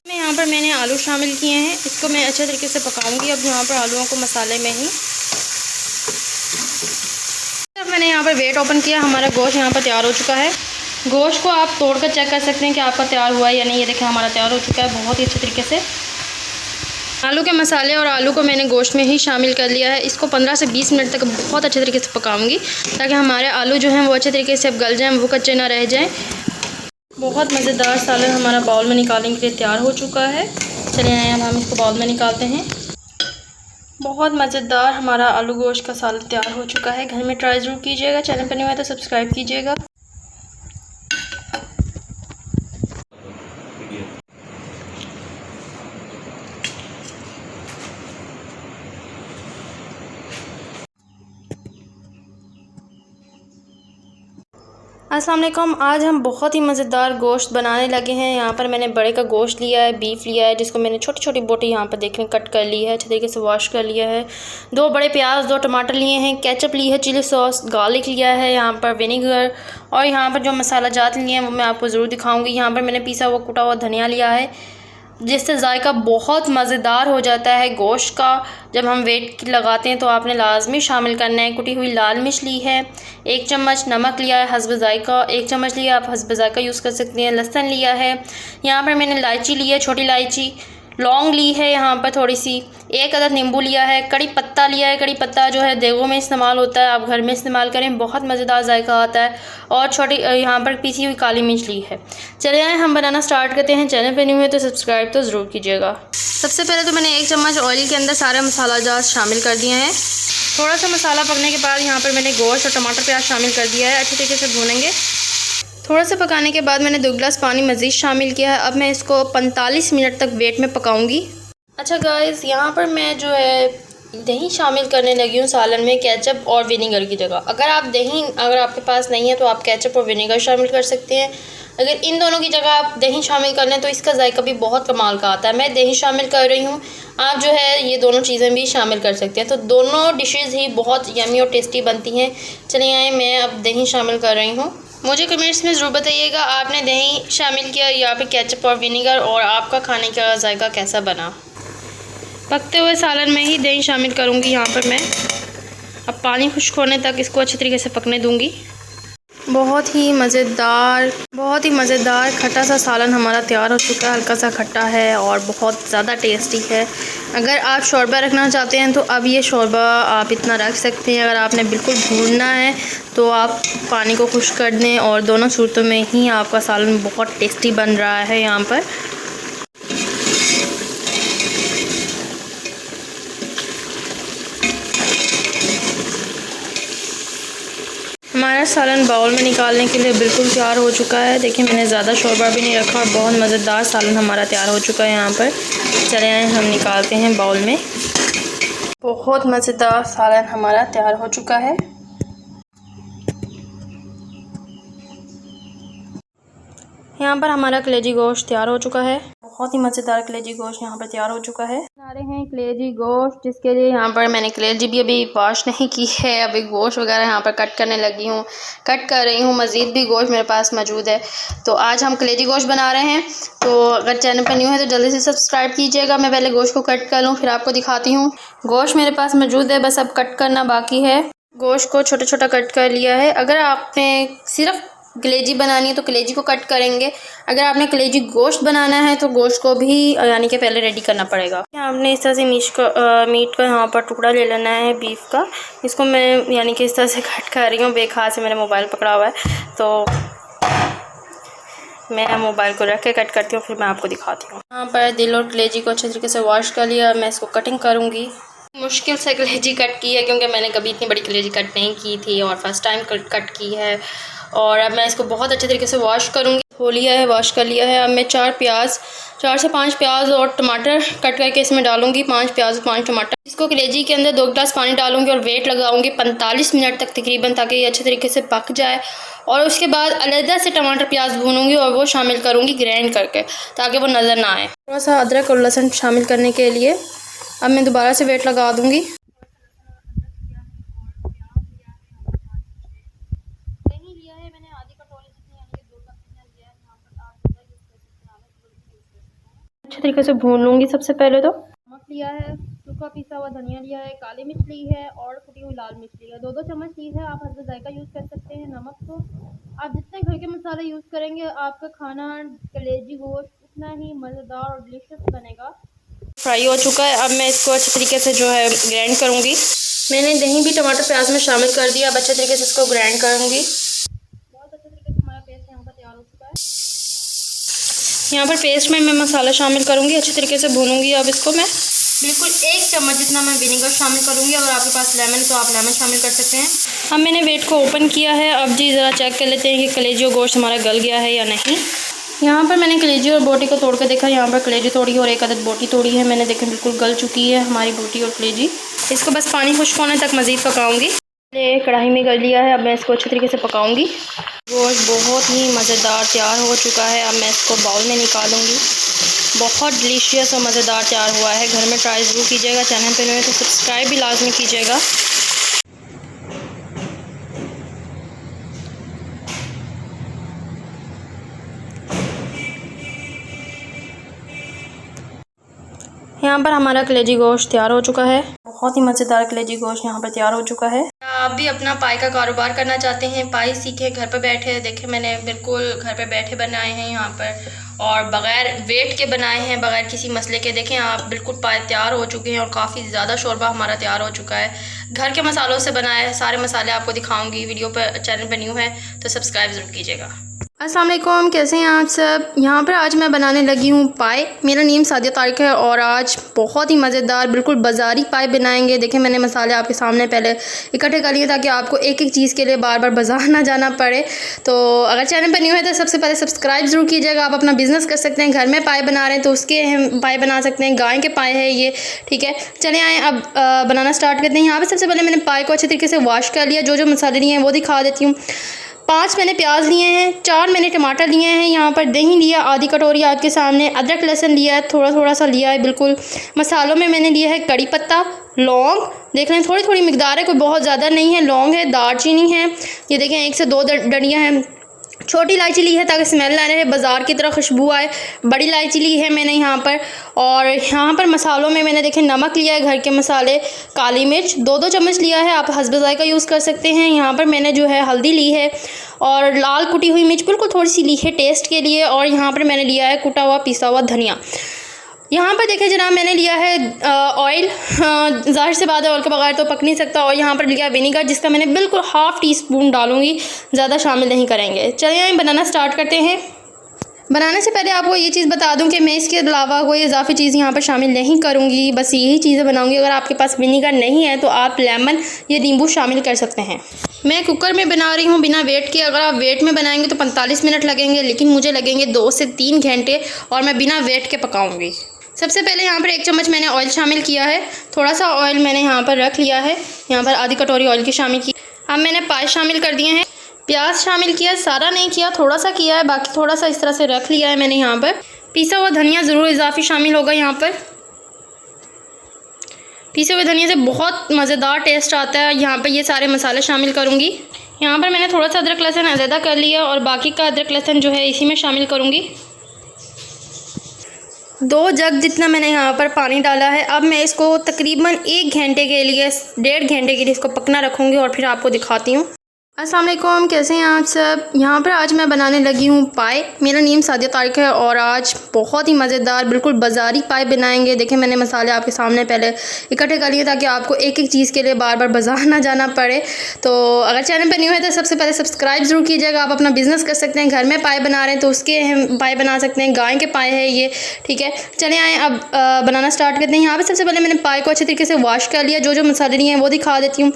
मैं यहाँ पर मैंने आलू शामिल किए हैं, इसको मैं अच्छे तरीके से पकाऊँगी। अब यहाँ पर आलूओं को मसाले में ही मैंने यहाँ पर वेट ओपन किया। हमारा गोश्त यहाँ पर तैयार हो चुका है। गोश्त को आप तोड़ कर चेक कर सकते हैं कि आपका तैयार हुआ है या नहीं। ये देखें हमारा तैयार हो चुका है बहुत ही अच्छे तरीके से। आलू के मसाले और आलू को मैंने गोश्त में ही शामिल कर लिया है। इसको 15 से 20 मिनट तक बहुत अच्छे तरीके से पकाऊंगी ताकि हमारे आलू जो हैं वो अच्छे तरीके से गल जाएं, वो कच्चे ना रह जाएं। बहुत मज़ेदार सालन हमारा बाउल में निकालने के लिए तैयार हो चुका है। चलिए अब हम इसको बाउल में निकालते हैं। बहुत मज़ेदार हमारा आलू गोश्त का सालन तैयार हो चुका है। घर में ट्राई ज़रूर कीजिएगा। चैनल पर नहीं हुआ तो सब्सक्राइब कीजिएगा। अस्सलाम वालेकुम। आज हम बहुत ही मज़ेदार गोश्त बनाने लगे हैं। यहाँ पर मैंने बड़े का गोश्त लिया है, बीफ लिया है, जिसको मैंने छोटी छोटी बोटी यहाँ पर देखने कट कर ली है, अच्छे तरीके से वॉश कर लिया है। 2 बड़े प्याज, 2 टमाटर लिए हैं, केचप ली है, चिली सॉस, गार्लिक लिया है, यहाँ पर विनेगर, और यहाँ पर जो मसाला जात लिए हैं वो मैं आपको ज़रूर दिखाऊँगी। यहाँ पर मैंने पिसा हुआ कुटा हुआ धनिया लिया है, जिससे जायका बहुत मज़ेदार हो जाता है गोश्त का। जब हम वेट लगाते हैं तो आपने लाजमी शामिल करना है। कुटी हुई लाल मिर्च ली है, 1 चम्मच नमक लिया है हस्ब जायका, 1 चम्मच लिया, आप हस्ब जायका यूज़ कर सकते हैं। लहसुन लिया है, यहाँ पर मैंने इलायची ली है, छोटी इलायची, लौंग ली है यहाँ पर थोड़ी सी, 1 अदद नींबू लिया है, कड़ी पत्ता लिया है। कड़ी पत्ता जो है देगों में इस्तेमाल होता है, आप घर में इस्तेमाल करें, बहुत मज़ेदार जायका आता है। और छोटी यहाँ पर पीसी हुई काली मिर्च ली है। चलिए आए हम बनाना स्टार्ट करते हैं। चैनल पे न्यू है तो सब्सक्राइब तो ज़रूर कीजिएगा। सबसे पहले तो मैंने 1 चम्मच ऑयल के अंदर सारे मसाला जात शामिल कर दिए हैं। थोड़ा सा मसाला पकने के बाद यहाँ पर मैंने गोश्त और टमाटर प्याज शामिल कर दिया है। अच्छे तरीके से भूनेंगे। थोड़ा सा पकाने के बाद मैंने 2 गिलास पानी मज़ीद शामिल किया है। अब मैं इसको 45 मिनट तक वेट में पकाऊंगी। अच्छा गाइस, यहाँ पर मैं जो है दही शामिल करने लगी हूँ सालन में केचप और विनेगर की जगह। अगर आपके पास नहीं है तो आप केचप और विनेगर शामिल कर सकते हैं। अगर इन दोनों की जगह आप दही शामिल कर लें तो इसका जायका भी बहुत कमाल का आता है। मैं दही शामिल कर रही हूँ, आप जो है ये दोनों चीज़ें भी शामिल कर सकते हैं। तो दोनों डिशेस ही बहुत यमी और टेस्टी बनती हैं। चलिए आए, मैं अब दही शामिल कर रही हूँ। मुझे कमेंट्स में ज़रूर बताइएगा आपने दही शामिल किया या फिर केचप और विनेगर, और आपका खाने का जायका कैसा बना। पकते हुए सालन में ही दही शामिल करूँगी यहाँ पर मैं। अब पानी खुश्क होने तक इसको अच्छी तरीके से पकने दूँगी। बहुत ही मज़ेदार खट्टा सा सालन हमारा तैयार हो चुका है। हल्का सा खट्टा है और बहुत ज़्यादा टेस्टी है। अगर आप शोरबा रखना चाहते हैं तो अब ये शोरबा आप इतना रख सकते हैं। अगर आपने बिल्कुल भूनना है तो आप पानी को खुश्क कर दें, और दोनों सूरतों में ही आपका सालन बहुत टेस्टी बन रहा है। यहाँ पर हमारा सालन बाउल में निकालने के लिए बिल्कुल तैयार हो चुका है। देखिए मैंने ज़्यादा शोरबा भी नहीं रखा और बहुत मज़ेदार सालन हमारा तैयार हो चुका है। यहाँ पर चले आए, हम निकालते हैं बाउल में। बहुत मज़ेदार सालन हमारा तैयार हो चुका है। यहाँ पर हमारा कलेजी गोश्त तैयार हो चुका है। बहुत ही मज़ेदार कलेजी गोश्त यहाँ पर तैयार हो चुका है। बना रहे हैं कलेजी गोश्त, जिसके लिए यहाँ पर मैंने कलेजी भी अभी वॉश नहीं की है। अभी गोश्त वगैरह यहाँ पर कट करने लगी हूँ, कट कर रही हूँ। मज़ीद भी गोश्त मेरे पास मौजूद है। तो आज हम कलेजी गोश्त बना रहे हैं। तो अगर चैनल पर न्यू है तो जल्दी से सब्सक्राइब कीजिएगा। मैं पहले गोश्त को कट कर लूँ, फिर आपको दिखाती हूँ। गोश्त मेरे पास मौजूद है, बस अब कट करना बाकी है। गोश्त को छोटा छोटा कट कर लिया है। अगर आपने सिर्फ कलेजी बनानी है तो कलेजी को कट करेंगे। अगर आपने कलेजी गोश्त बनाना है तो गोश्त को भी यानी कि पहले रेडी करना पड़ेगा। आपने इस तरह से मीट का यहाँ पर टुकड़ा ले लेना है बीफ का। इसको मैं यानी कि इस तरह से कट कर रही हूँ। बेखार से मेरे मोबाइल पकड़ा हुआ है, तो मैं मोबाइल को रख के कट करती हूँ, फिर मैं आपको दिखाती हूँ। यहाँ पर दिल और कलेजी को अच्छे तरीके से वॉश कर लिया। मैं इसको कटिंग करूँगी। मुश्किल से कलेजी कट की है क्योंकि मैंने कभी इतनी बड़ी कलेजी कट नहीं की थी और फर्स्ट टाइम कट की है। और अब मैं इसको बहुत अच्छे तरीके से वॉश करूँगी। धो लिया है, वॉश कर लिया है। अब मैं 4 से 5 प्याज और टमाटर कट करके इसमें डालूँगी। 5 प्याज 5 टमाटर। इसको कलेजी के अंदर 2 गिलास पानी डालूँगी और वेट लगाऊँगी 45 मिनट तक तकरीबन, ताकि ये अच्छे तरीके से पक जाए। और उसके बाद अलग से टमाटर प्याज भूनूँगी और वो शामिल करूँगी ग्राइंड करके, ताकि वो नज़र ना आए। थोड़ा सा अदरक और लहसुन शामिल करने के लिए अब मैं दोबारा से वेट लगा दूँगी। अच्छे तरीके से भून लूँगी। सबसे पहले तो नमक लिया है, सूखा पिसा हुआ धनिया लिया है, काली मिर्च ली है और कुटी हुई लाल मिर्च ली है। 2-2 चम्मच ली है। आप हस्बे जायका यूज़ कर सकते हैं। नमक तो आप जितने घर के मसाले यूज़ करेंगे आपका खाना कलेजी गोश्त उतना ही मज़ेदार और डिलीशियस बनेगा। फ्राई हो चुका है। अब मैं इसको अच्छे तरीके से जो है ग्राइंड करूँगी। मैंने दही भी टमाटर प्याज में शामिल कर दिया। अब अच्छे तरीके से इसको ग्राइंड करूँगी। बहुत अच्छे तरीके से हमारा पेस्ट यहाँ पर तैयार हो चुका है। यहाँ पर पेस्ट में मैं मसाला शामिल करूँगी, अच्छे तरीके से भूनूँगी। अब इसको मैं बिल्कुल 1 चम्मच जितना मैं विनेगर शामिल करूँगी। अगर आपके पास लेमन तो आप लेमन शामिल कर सकते हैं। अब मैंने वेट को ओपन किया है। अब जी ज़रा चेक कर लेते हैं कि कलेजी और गोश्त हमारा गल गया है या नहीं। यहाँ पर मैंने कलेजी और बोटी को तोड़ कर देखा। यहाँ पर कलेजी तोड़ी है और 1 अदद बोटी तोड़ी है मैंने। देखें बिल्कुल गल चुकी है हमारी बोटी और कलेजी। इसको बस पानी खुश्क होने तक मज़ीद पकाऊँगी। ये कढ़ाई में गल लिया है। अब मैं इसको अच्छे तरीके से पकाऊंगी। गोश्त बहुत ही मज़ेदार तैयार हो चुका है। अब मैं इसको बाउल में निकालूंगी। बहुत डिलीशियस और मज़ेदार तैयार हुआ है। घर में ट्राई ज़रूर कीजिएगा। चैनल पे नए तो सब्सक्राइब भी लाजमी कीजिएगा। यहाँ पर हमारा कलेजी गोश्त तैयार हो चुका है। बहुत ही मज़ेदार कलेजी गोश्त यहाँ पर तैयार हो चुका है। आप भी अपना पाई का कारोबार करना चाहते हैं, पाई सीखें घर पर बैठे। देखें मैंने बिल्कुल घर पर बैठे बनाए हैं यहाँ पर, और बग़ैर वेट के बनाए हैं, बग़ैर किसी मसले के। देखें आप बिल्कुल पाए तैयार हो चुके हैं और काफ़ी ज़्यादा शोरबा हमारा तैयार हो चुका है। घर के मसालों से बनाए, सारे मसाले आपको दिखाऊँगी। वीडियो पर चैनल पर न्यू है तो सब्सक्राइब ज़रूर कीजिएगा। अस्सलाम वालेकुम, कैसे हैं आप सब। यहाँ पर आज मैं बनाने लगी हूँ पाए। मेरा नेम सादिया तारिक है और आज बहुत ही मज़ेदार बिल्कुल बाज़ारी पाए बनाएंगे। देखें मैंने मसाले आपके सामने पहले इकट्ठे कर लिए ताकि आपको एक एक चीज़ के लिए बार बार बाज़ार ना जाना पड़े। तो अगर चैनल पर न्यू है तो सबसे पहले सब्सक्राइब ज़रूर कीजिएगा। आप अपना बिज़नेस कर सकते हैं, घर में पाए बना रहे हैं तो उसके हम पाए बना सकते हैं। गाय के पाए हैं ये, ठीक है। चले आए अब बनाना स्टार्ट करते हैं। यहाँ पर सबसे पहले मैंने पाए को अच्छे तरीके से वॉश कर लिया। जो जो मसाले लिए हैं वो दिखा देती हूँ। 5 मैंने प्याज लिए हैं, 4 मैंने टमाटर लिए हैं, यहाँ पर दही लिया आधी कटोरी आपके सामने, अदरक लहसुन लिया है थोड़ा थोड़ा सा लिया है बिल्कुल। मसालों में मैंने लिया है कड़ी पत्ता, लौंग, देख रहे हैं थोड़ी थोड़ी मिकदार है, कोई बहुत ज़्यादा नहीं है। लौंग है, दालचीनी है, ये देखें 1 से 2 डंडियाँ हैं। छोटी इलायची ली है ताकि स्मेल ना रहे, बाज़ार की तरह खुशबू आए। बड़ी इलायची ली है मैंने यहाँ पर। और यहाँ पर मसालों में मैंने देखें नमक लिया है, घर के मसाले, काली मिर्च 2-2 चम्मच लिया है, आप हस्ब ज़ायक़ा यूज़ कर सकते हैं। यहाँ पर मैंने जो है हल्दी ली है और लाल कुटी हुई मिर्च बिल्कुल थोड़ी सी ली है टेस्ट के लिए। और यहाँ पर मैंने लिया है कुटा हुआ पिसा हुआ धनिया। यहाँ पर देखें जनाब मैंने लिया है ऑयल, ज़ाहिर से बात है ऑयल के बगैर तो पक नहीं सकता। और यहाँ पर लिया विनीगर जिसका मैंने बिल्कुल ½ टीस्पून डालूँगी, ज़्यादा शामिल नहीं करेंगे। चलिए हम बनाना स्टार्ट करते हैं। बनाने से पहले आपको ये चीज़ बता दूं कि मैं इसके अलावा कोई इजाफी चीज़ यहाँ पर शामिल नहीं करूँगी, बस यही चीज़ें बनाऊँगी। अगर आपके पास विनीगर नहीं है तो आप लेमन या नींबू शामिल कर सकते हैं। मैं कुकर में बना रही हूँ बिना वेट के। अगर आप वेट में बनाएंगे तो 45 मिनट लगेंगे, लेकिन मुझे लगेंगे 2 से 3 घंटे और मैं बिना वेट के पकाऊँगी। सबसे पहले यहाँ पर 1 चम्मच मैंने ऑयल शामिल किया है। थोड़ा सा ऑयल मैंने यहाँ पर रख लिया है, यहाँ पर आधी कटोरी ऑयल की शामिल की। अब मैंने पाए शामिल कर दिए हैं, प्याज शामिल किया, सारा नहीं किया, थोड़ा सा किया है, बाकी थोड़ा सा इस तरह से रख लिया है मैंने। यहाँ पर पिसा हुआ धनिया ज़रूर इजाफी शामिल होगा। यहाँ पर पिसे हुए धनिया से बहुत मज़ेदार टेस्ट आता है। यहाँ पर ये सारे मसाले शामिल करूँगी। यहाँ पर मैंने थोड़ा सा अदरक लहसुन अलहदा कर लिया और बाकी का अदरक लहसुन जो है इसी में शामिल करूँगी। 2 जग जितना मैंने यहाँ पर पानी डाला है। अब मैं इसको तकरीबन 1 घंटे के लिए, 1.5 घंटे के लिए इसको पकना रखूँगी और फिर आपको दिखाती हूँ। अस्सलाम वालेकुम, कैसे हैं आप सब। यहाँ पर आज मैं बनाने लगी हूँ पाए। मेरा नेम सादिया तारिक है और आज बहुत ही मज़ेदार बिल्कुल बाज़ारी पाए बनाएंगे। देखें मैंने मसाले आपके सामने पहले इकट्ठे कर लिए ताकि आपको एक एक चीज़ के लिए बार बार बाज़ार ना जाना पड़े। तो अगर चैनल पर न्यू है तो सबसे पहले सब्सक्राइब ज़रूर कीजिएगा। आप अपना बिज़नेस कर सकते हैं, घर में पाए बना रहे हैं तो उसके हम पाए बना सकते हैं। गाय के पाए हैं ये, ठीक है। चले आए अब बनाना स्टार्ट करते हैं। यहाँ पर सबसे पहले मैंने पाए को अच्छे तरीके से वॉश कर लिया। जो जो मसाले लिए हैं वो दिखा देती हूँ।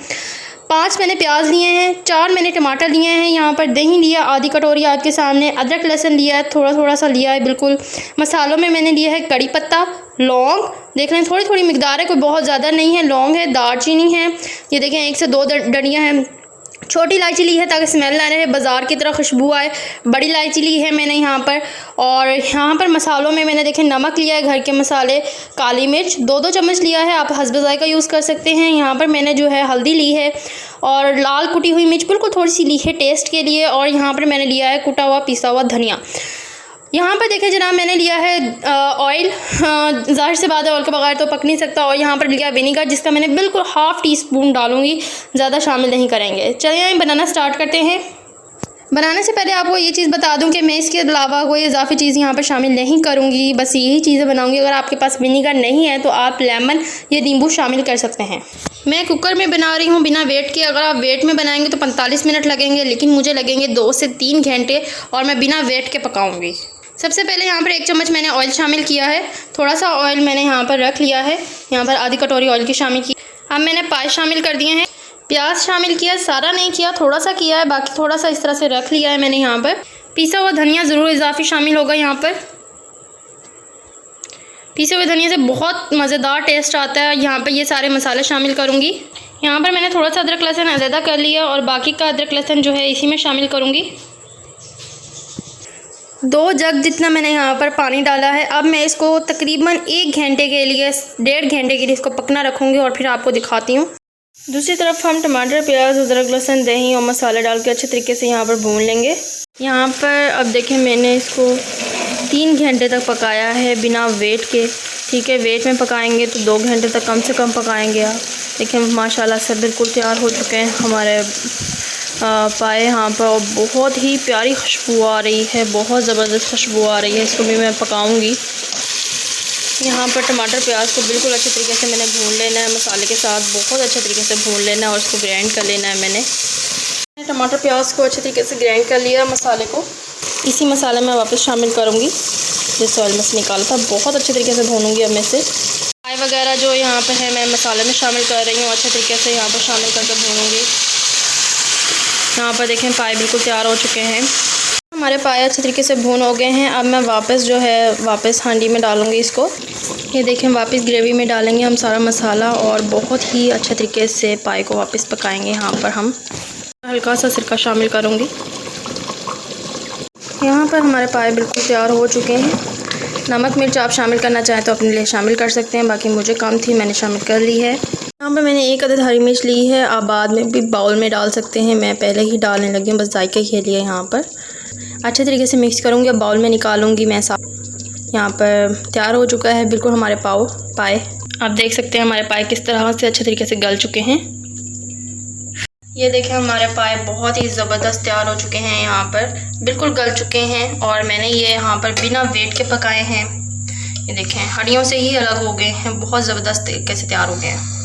5 मैंने प्याज लिए हैं, 4 मैंने टमाटर लिए हैं, यहाँ पर दही लिया आधी कटोरी आपके सामने, अदरक लहसुन लिया है थोड़ा थोड़ा सा लिया है बिल्कुल। मसालों में मैंने लिया है कड़ी पत्ता, लौंग, देख रहे हैं थोड़ी थोड़ी मिकदार है, कोई बहुत ज़्यादा नहीं है। लौंग है, दालचीनी है, ये देखें 1 से 2 डंडियाँ हैं। छोटी इलायची ली है ताकि स्मेल ना रहे, बाज़ार की तरह खुशबू आए। बड़ी इलायची ली है मैंने यहाँ पर। और यहाँ पर मसालों में मैंने देखें नमक लिया है, घर के मसाले, काली मिर्च 2-2 चम्मच लिया है, आप हस्ब ज़ायक़ा यूज़ कर सकते हैं। यहाँ पर मैंने जो है हल्दी ली है और लाल कुटी हुई मिर्च बिल्कुल थोड़ी सी ली है टेस्ट के लिए। और यहाँ पर मैंने लिया है कुटा हुआ पिसा हुआ धनिया। यहाँ पर देखें जनाब मैंने लिया है ऑयल, ज़ाहिर से बात है ऑयल के बगैर तो पक नहीं सकता। और यहाँ पर लिया विनीगर जिसका मैंने बिल्कुल ½ टीस्पून डालूँगी, ज़्यादा शामिल नहीं करेंगे। चलिए हम बनाना स्टार्ट करते हैं। बनाने से पहले आपको ये चीज़ बता दूं कि मैं इसके अलावा कोई इजाफी चीज़ यहाँ पर शामिल नहीं करूँगी, बस यही चीज़ें बनाऊँगी। अगर आपके पास विनीगर नहीं है तो आप लेमन या नींबू शामिल कर सकते हैं। मैं कुकर में बना रही हूँ बिना वेट के। अगर आप वेट में बनाएंगे तो 45 मिनट लगेंगे, लेकिन मुझे लगेंगे 2 से 3 घंटे और मैं बिना वेट के पकाऊँगी। सबसे पहले यहाँ पर 1 चम्मच मैंने ऑयल शामिल किया है। थोड़ा सा ऑयल मैंने यहाँ पर रख लिया है, यहाँ पर आधी कटोरी ऑयल की शामिल की। अब मैंने पाए शामिल कर दिए हैं, प्याज शामिल किया, सारा नहीं किया, थोड़ा सा किया है, बाकी थोड़ा सा इस तरह से रख लिया है मैंने। यहाँ पर पिसा हुआ धनिया ज़रूर इजाफी शामिल होगा। यहाँ पर पिसे हुए धनिया से बहुत मज़ेदार टेस्ट आता है। यहाँ पर ये सारे मसाले शामिल करूँगी। यहाँ पर मैंने थोड़ा सा अदरक लहसुन अलहदा कर लिया और बाकी का अदरक लहसुन जो है इसी में शामिल करूँगी। 2 जग जितना मैंने यहाँ पर पानी डाला है। अब मैं इसको तकरीबन 1 घंटे के लिए, 1.5 घंटे के लिए इसको पकना रखूँगी और फिर आपको दिखाती हूँ। दूसरी तरफ हम टमाटर, प्याज, अदरक लहसुन, दही और मसाले डाल के अच्छे तरीके से यहाँ पर भून लेंगे। यहाँ पर अब देखें मैंने इसको 3 घंटे तक पकाया है बिना वेट के, ठीक है। वेट में पकाएंगे तो 2 घंटे तक कम से कम पकाएंगे आप। देखें माशाल्लाह से बिल्कुल तैयार हो चुके हैं हमारे पाए यहाँ पर, और बहुत ही प्यारी खुशबू आ रही है, बहुत ज़बरदस्त खुशबू आ रही है। इसको भी मैं पकाऊँगी। यहाँ पर टमाटर प्याज को बिल्कुल अच्छे तरीके से मैंने भून लेना है, मसाले के साथ बहुत अच्छे तरीके से भून लेना है और इसको ग्राइंड कर लेना है। मैंने टमाटर प्याज को अच्छे तरीके से ग्राइंड कर लिया मसाले को। इसी मसाले में वापस शामिल करूँगी जिस ऑयल में से निकाला था। बहुत अच्छे तरीके से भूनूंगी अब मैं से। पाई वगैरह जो यहाँ पे है मैं मसाले में शामिल कर रही हूँ, अच्छे तरीके से यहाँ पर शामिल करके भूनूंगी। यहाँ पर देखें पाई बिल्कुल तैयार हो चुके हैं। हमारे पाए अच्छे तरीके से भून हो गए हैं। अब मैं वापस जो है वापस हांडी में डालूँगी इसको। ये देखें वापस ग्रेवी में डालेंगे हम सारा मसाला और बहुत ही अच्छे तरीके से पाए को वापस पकाएंगे। यहाँ पर हम हल्का सा सिरका शामिल करूँगी। यहाँ पर हमारे पाए बिल्कुल तैयार हो चुके हैं। नमक मिर्च आप शामिल करना चाहें तो अपने लिए शामिल कर सकते हैं, बाकी मुझे कम थी मैंने शामिल कर ली है। यहाँ पर मैंने 1 अदद हरी मिर्च ली है, आप बाद में भी बाउल में डाल सकते हैं, मैं पहले ही डालने लगी हूँ बस जायके के लिए। यहाँ पर अच्छे तरीके से मिक्स करूँगी, अब बाउल में निकालूँगी मैं। यहाँ पर तैयार हो चुका है बिल्कुल हमारे पाए। आप देख सकते हैं हमारे पाए किस तरह से अच्छे तरीके से गल चुके हैं। ये देखें हमारे पाए बहुत ही ज़बरदस्त तैयार हो चुके हैं, यहाँ पर बिल्कुल गल चुके हैं और मैंने ये यहाँ पर बिना वेट के पकाए हैं। ये देखें हड्डियों से ही अलग हो गए हैं, बहुत ज़बरदस्त तरीके से तैयार हो गए हैं।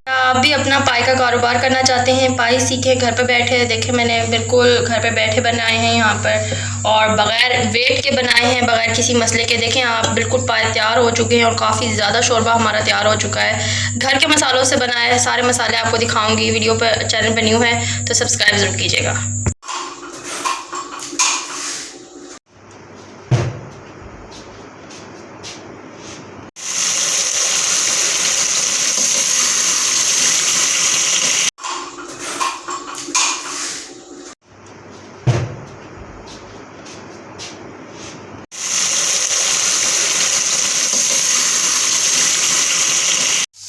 आप भी अपना पाई का कारोबार करना चाहते हैं, पाई सीखें घर पे बैठे। देखें मैंने बिल्कुल घर पे बैठे बनाए हैं यहाँ पर और बग़ैर वेट के बनाए हैं, बग़ैर किसी मसले के। देखें आप बिल्कुल पाए तैयार हो चुके हैं और काफ़ी ज़्यादा शोरबा हमारा तैयार हो चुका है। घर के मसालों से बनाया है, सारे मसाले आपको दिखाऊँगी। वीडियो पर चैनल पर न्यू है तो सब्सक्राइब ज़रूर कीजिएगा।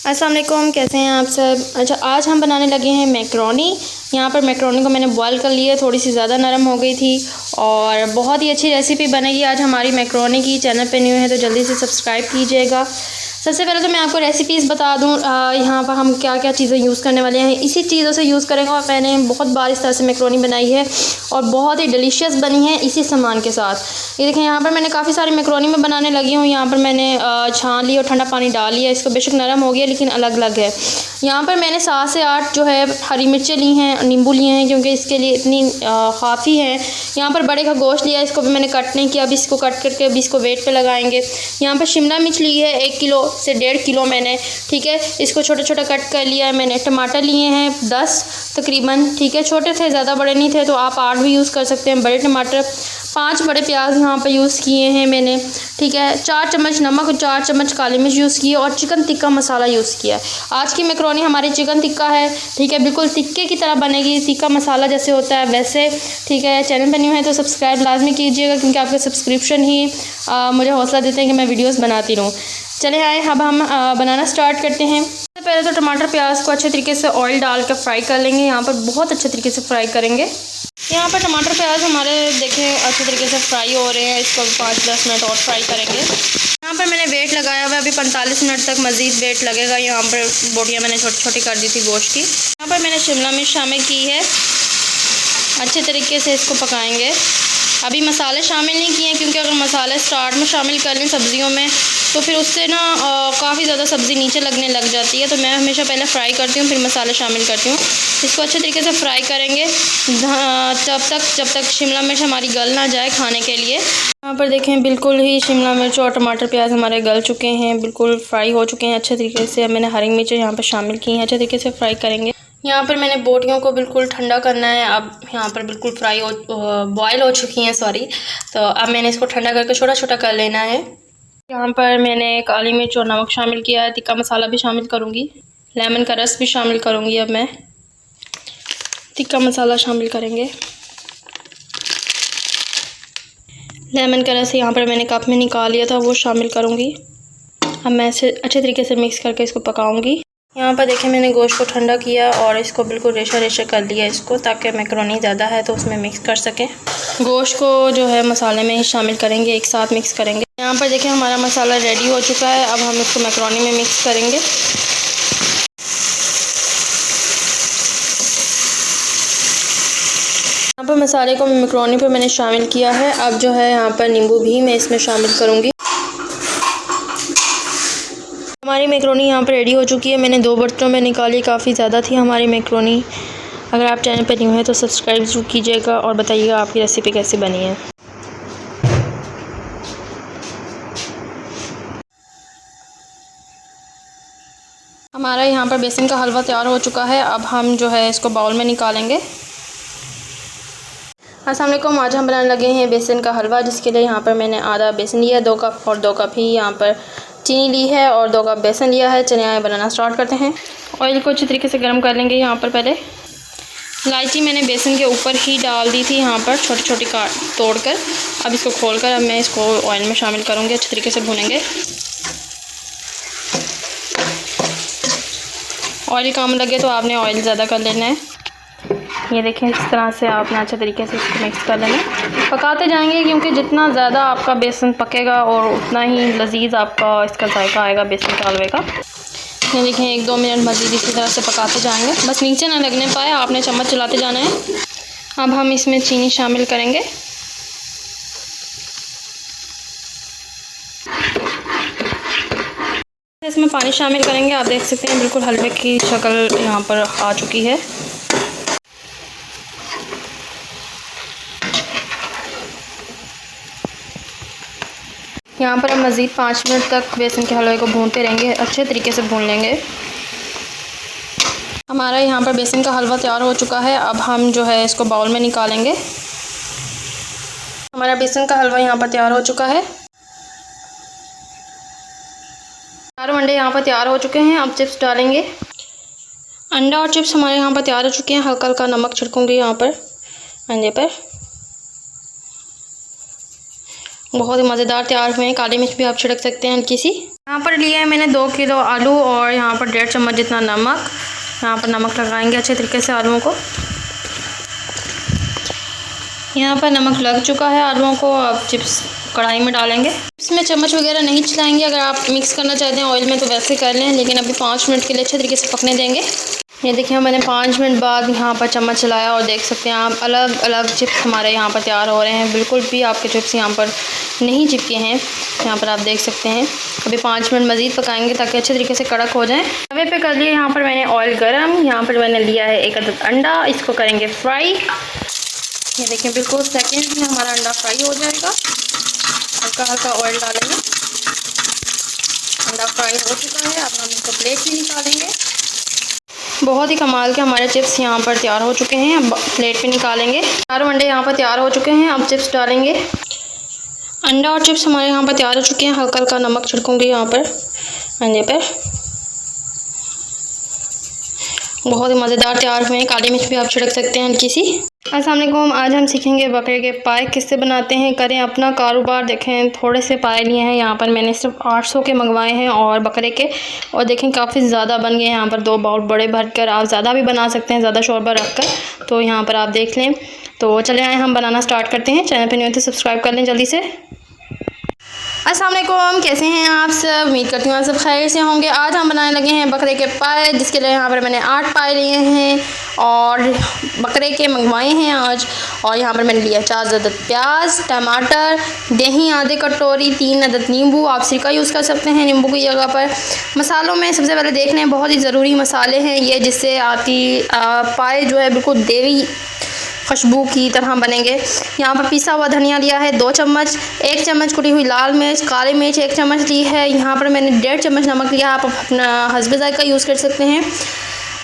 अस्सलाम वालेकुम, कैसे हैं आप सब। अच्छा आज हम बनाने लगे हैं मैकरोनी। यहाँ पर मैकरोनी को मैंने बॉईल कर लिया, थोड़ी सी ज़्यादा नरम हो गई थी और बहुत ही अच्छी रेसिपी बनेगी आज हमारी मैकरोनी की। चैनल पे न्यू है तो जल्दी से सब्सक्राइब कीजिएगा। सबसे पहले तो मैं आपको रेसिपीज़ बता दूँ यहाँ पर हम क्या क्या चीज़ें यूज़ करने वाले हैं, इसी चीज़ों से यूज़ करेंगे। और मैंने बहुत बार इस तरह से मैकरोनी बनाई है और बहुत ही डिलीशियस बनी है इसी सामान के साथ। ये देखें यहाँ पर मैंने काफ़ी सारी मैकरोनी में बनाने लगी हूँ। यहाँ पर मैंने छान ली और ठंडा पानी डाल लिया, इसको बेशक नरम हो गया लेकिन अलग अलग है। यहाँ पर मैंने 7 से 8 जो है हरी मिर्चें ली हैं, नींबू लिए हैं क्योंकि इसके लिए इतनी काफ़ी है। यहाँ पर बड़े का गोश्त लिया, इसको भी मैंने कट नहीं किया, अभी इसको कट करके अभी इसको वेट पे लगाएंगे। यहाँ पर शिमला मिर्च ली है 1 किलो से 1.5 किलो मैंने, ठीक है, इसको छोटा छोटा कट कर लिया है मैंने। टमाटर लिए हैं 10 तकरीबन, ठीक है, छोटे थे ज़्यादा बड़े नहीं थे तो आप 8 भी यूज़ कर सकते हैं बड़े टमाटर। 5 बड़े प्याज यहाँ पर यूज़ किए हैं मैंने, ठीक है। 4 चम्मच नमक और 4 चम्मच काली मिर्च यूज़ किए और चिकन टिक्का मसाला यूज़ किया है। आज की मैकरोनी हमारी चिकन टिक्का है, ठीक है, बिल्कुल टिक्के की तरह बनेगी, टिक्का मसाला जैसे होता है वैसे, ठीक है। चैनल पर न्यू है तो सब्सक्राइब लाजमी कीजिएगा क्योंकि आपके सब्सक्रिप्शन ही मुझे हौसला देते हैं कि मैं वीडियोज़ बनाती रहूँ। चले आए अब हम बनाना स्टार्ट करते हैं। सबसे पहले तो टमाटर प्याज को अच्छे तरीके से ऑयल डाल कर फ्राई कर लेंगे, यहाँ पर बहुत अच्छे तरीके से फ्राई करेंगे। यहाँ पर टमाटर प्याज हमारे देखें अच्छे तरीके से फ्राई हो रहे हैं, इसको 5-10 मिनट और फ्राई करेंगे। यहाँ पर मैंने वेट लगाया हुआ है, अभी 45 मिनट तक मज़ीद वेट लगेगा। यहाँ पर बोटियाँ मैंने छोटी छोटी कर दी थी गोश्त की। यहाँ पर मैंने शिमला मिर्च शामिल की है, अच्छे तरीके से इसको पकाएंगे। अभी मसाले शामिल नहीं किए क्योंकि अगर मसाले स्टार्ट में शामिल कर लें सब्ज़ियों में तो फिर उससे ना काफ़ी ज़्यादा सब्ज़ी नीचे लगने लग जाती है, तो मैं हमेशा पहले फ्राई करती हूँ फिर मसाले शामिल करती हूँ। इसको अच्छे तरीके से फ्राई करेंगे जब तक शिमला मिर्च हमारी गल ना जाए खाने के लिए। यहाँ पर देखें बिल्कुल ही शिमला मिर्च और टमाटर प्याज हमारे गल चुके हैं, बिल्कुल फ्राई हो चुके हैं अच्छे तरीके से। अब मैंने हरी मिर्च यहाँ पर शामिल की हैं, अच्छे तरीके से फ्राई करेंगे। यहाँ पर मैंने बोटियों को बिल्कुल ठंडा करना है, अब यहाँ पर बिल्कुल बॉयल हो चुकी हैं सॉरी, तो अब मैंने इसको ठंडा करके छोटा छोटा कर लेना है। यहाँ पर मैंने काली मिर्च और नमक शामिल किया है, टिक्का मसाला भी शामिल करूँगी, लेमन का रस भी शामिल करूँगी। अब मैं टिक्का मसाला शामिल करेंगे, लेमन का रस यहाँ पर मैंने कप में निकाल लिया था वो शामिल करूँगी। अब मैं इसे अच्छे तरीके से मिक्स करके इसको पकाऊँगी। यहाँ पर देखें मैंने गोश्त को ठंडा किया और इसको बिल्कुल रेशा रेशा कर लिया इसको, ताकि मैकरोनी ज़्यादा है तो उसमें मिक्स कर सकें। गोश्त को जो है मसाले में ही शामिल करेंगे, एक साथ मिक्स करेंगे। यहाँ पर देखें हमारा मसाला रेडी हो चुका है, अब हम इसको मैकरोनी में मिक्स करेंगे। यहाँ पर मसाले को मैकरोनी पर मैंने शामिल किया है। अब जो है यहाँ पर नींबू भी मैं इसमें शामिल करूँगी। हमारी मैकरोनी यहाँ पर रेडी हो चुकी है, मैंने 2 बर्तनों में निकाली, काफ़ी ज़्यादा थी हमारी मैकरोनी। अगर आप चैनल पर न्यू हैं तो सब्सक्राइब ज़रूर कीजिएगा और बताइएगा आपकी रेसिपी कैसे बनी है। हमारा यहाँ पर बेसन का हलवा तैयार हो चुका है। अब हम जो है इसको बाउल में निकालेंगे। अस्सलाम वालेकुम, आज हम बनाने लगे हैं बेसन का हलवा, जिसके लिए यहाँ पर मैंने आधा बेसन लिया है 2 कप, और 2 कप ही यहाँ पर चीनी ली है और 2 कप बेसन लिया है। चलिए आइए बनाना स्टार्ट करते हैं। ऑयल को अच्छी तरीके से गर्म कर लेंगे। यहाँ पर पहले इलायची मैंने बेसन के ऊपर ही डाल दी थी, यहाँ पर छोटी छोटी काट तोड़ कर। अब इसको खोल कर अब मैं इसको ऑयल में शामिल करूँगी, अच्छी तरीके से भूनेंगे। ऑयल कम लगे तो आपने ऑयल ज़्यादा कर लेना है। ये देखें, इस तरह से आपने अच्छे तरीके से इसको मिक्स कर लेना है। पकाते जाएंगे क्योंकि जितना ज़्यादा आपका बेसन पकेगा और उतना ही लजीज आपका इसका जायका आएगा बेसन के हलवे का। ये देखें, 1-2 मिनट मज़ीद इसी तरह से पकाते जाएंगे, बस नीचे ना लगने पाए, आपने चम्मच चलाते जाना है। अब हम इसमें चीनी शामिल करेंगे। इसमें पानी शामिल करेंगे। आप देख सकते हैं बिल्कुल हलवे की शक्ल यहाँ पर आ चुकी है। यहाँ पर हम मज़ीद 5 मिनट तक बेसन के हलवे को भूनते रहेंगे, अच्छे तरीके से भून लेंगे। हमारा यहाँ पर बेसन का हलवा तैयार हो चुका है। अब हम जो है इसको बाउल में निकालेंगे। हमारा बेसन का हलवा यहाँ पर तैयार हो चुका है। चारों अंडे यहाँ पर तैयार हो चुके हैं। अब चिप्स डालेंगे। अंडा और चिप्स हमारे यहाँ पर तैयार हो चुके हैं। हल्का हल्का नमक छिड़कूँगी यहाँ पर अंडे पर। बहुत ही मज़ेदार तैयार हुए हैं। काली मिर्च भी आप छिड़क सकते हैं हल्की सी। यहाँ पर लिए हैं मैंने 2 किलो आलू और यहाँ पर 1.5 चम्मच जितना नमक। यहाँ पर नमक लगाएंगे अच्छे तरीके से आलूओं को। यहाँ पर नमक लग चुका है आलूओं को। अब चिप्स कढ़ाई में डालेंगे। इसमें चम्मच वगैरह नहीं चलाएंगे। अगर आप मिक्स करना चाहते हैं ऑयल में तो वैसे कर लें, लेकिन अभी 5 मिनट के लिए अच्छे तरीके से पकने देंगे। ये देखिए, मैंने 5 मिनट बाद यहाँ पर चम्मच चलाया और देख सकते हैं आप अलग अलग चिप्स हमारे यहाँ पर तैयार हो रहे हैं। बिल्कुल भी आपके चिप्स यहाँ पर नहीं चिपके हैं। यहाँ पर आप देख सकते हैं। अभी 5 मिनट मज़ीद पकाएंगे ताकि अच्छे तरीके से कड़क हो जाएं। तवे पे कर लिए यहाँ पर मैंने ऑयल गरम। यहाँ पर मैंने लिया है 1 अदद अंडा। इसको करेंगे फ्राई। ये देखिए, बिल्कुल सेकेंड में हमारा अंडा फ्राई हो जाएगा। हल्का हल्का ऑयल डालेंगे। अंडा फ्राई हो चुका है। अब हम इसको प्लेट में निकालेंगे। बहुत ही कमाल के हमारे चिप्स यहाँ पर तैयार हो चुके हैं। अब प्लेट पे निकालेंगे। चारों अंडे यहाँ पर तैयार हो चुके हैं। अब चिप्स डालेंगे। अंडा और चिप्स हमारे यहाँ पर तैयार हो चुके हैं। हल्का हल्का नमक छिड़कूँगी यहाँ पर अंडे पर। बहुत ही मज़ेदार तैयार हुए हैं। काली मिर्च भी आप छिड़क सकते हैं हल्की सी। अस्सलाम वालेकुम, आज हम सीखेंगे बकरे के पाए किससे बनाते हैं। करें अपना कारोबार। देखें, थोड़े से पाए लिए हैं। यहाँ पर मैंने सिर्फ 800 के मंगवाए हैं और बकरे के, और देखें काफ़ी ज़्यादा बन गए। यहाँ पर 2 बाउल बड़े भर कर आप ज़्यादा भी बना सकते हैं, ज़्यादा शोरबा रख कर। तो यहाँ पर आप देख लें। तो चले आए हम बनाना स्टार्ट करते हैं। चैनल पर न्यू तो सब्सक्राइब कर लें जल्दी से। अस्सलाम वालेकुम, कैसे हैं आप सब? उम्मीद करती हूँ आप सब खैर से होंगे। आज हम बनाने लगे हैं बकरे के पाए, जिसके लिए यहाँ पर मैंने 8 पाए लिए हैं और बकरे के मंगवाए हैं आज। और यहाँ पर मैंने लिया 4 अदद प्याज, टमाटर, दही आधे कटोरी, 3 अदद नींबू। आप सिरका यूज़ कर सकते हैं नींबू की जगह पर। मसालों में सबसे पहले देख लें, बहुत ही ज़रूरी मसाले हैं ये, जिससे आपकी पाए जो है बिल्कुल देवी खुशबू की तरह बनेंगे। यहाँ पर पिसा हुआ धनिया लिया है 2 चम्मच, 1 चम्मच कुटी हुई लाल मिर्च, काली मिर्च 1 चम्मच ली है। यहाँ पर मैंने 1.5 चम्मच नमक लिया। आप अपना हस्बे ज़ायका यूज़ कर सकते हैं।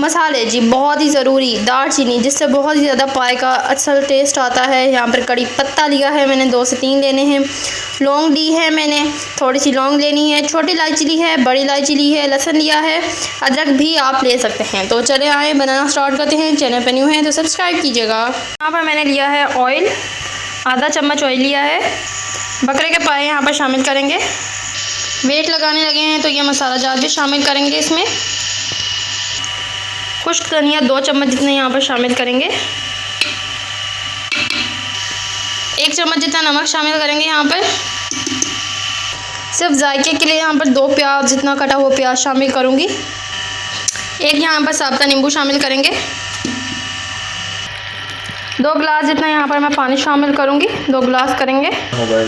मसाले जी बहुत ही ज़रूरी, दालचीनी, जिससे बहुत ही ज़्यादा पाए का असल टेस्ट आता है। यहाँ पर कड़ी पत्ता लिया है मैंने, 2 से 3 लेने हैं। लौंग ली है मैंने, थोड़ी सी लौंग लेनी है। छोटी इलायची ली है, बड़ी इलायची ली है। लहसुन लिया है, अदरक भी आप ले सकते हैं। तो चले आए बनाना स्टार्ट करते हैं। चैनल पर न्यू है तो सब्सक्राइब कीजिएगा। यहाँ पर मैंने लिया है ऑयल, आधा चम्मच ऑयल लिया है। बकरे के पाए यहाँ पर शामिल करेंगे। वेट लगाने लगे हैं तो ये मसाला जार भी शामिल करेंगे इसमें। खुश्क धनिया 2 चम्मच जितने यहाँ पर शामिल करेंगे। 1 चम्मच जितना नमक शामिल करेंगे यहाँ पर। सिर्फ जायके के लिए यहाँ पर 2 प्याज जितना कटा हुआ प्याज शामिल करूँगी। 1 यहाँ पर साबुत नींबू शामिल करेंगे। 2 गिलास जितना यहाँ पर मैं पानी शामिल करूँगी, 2 गिलास करेंगे।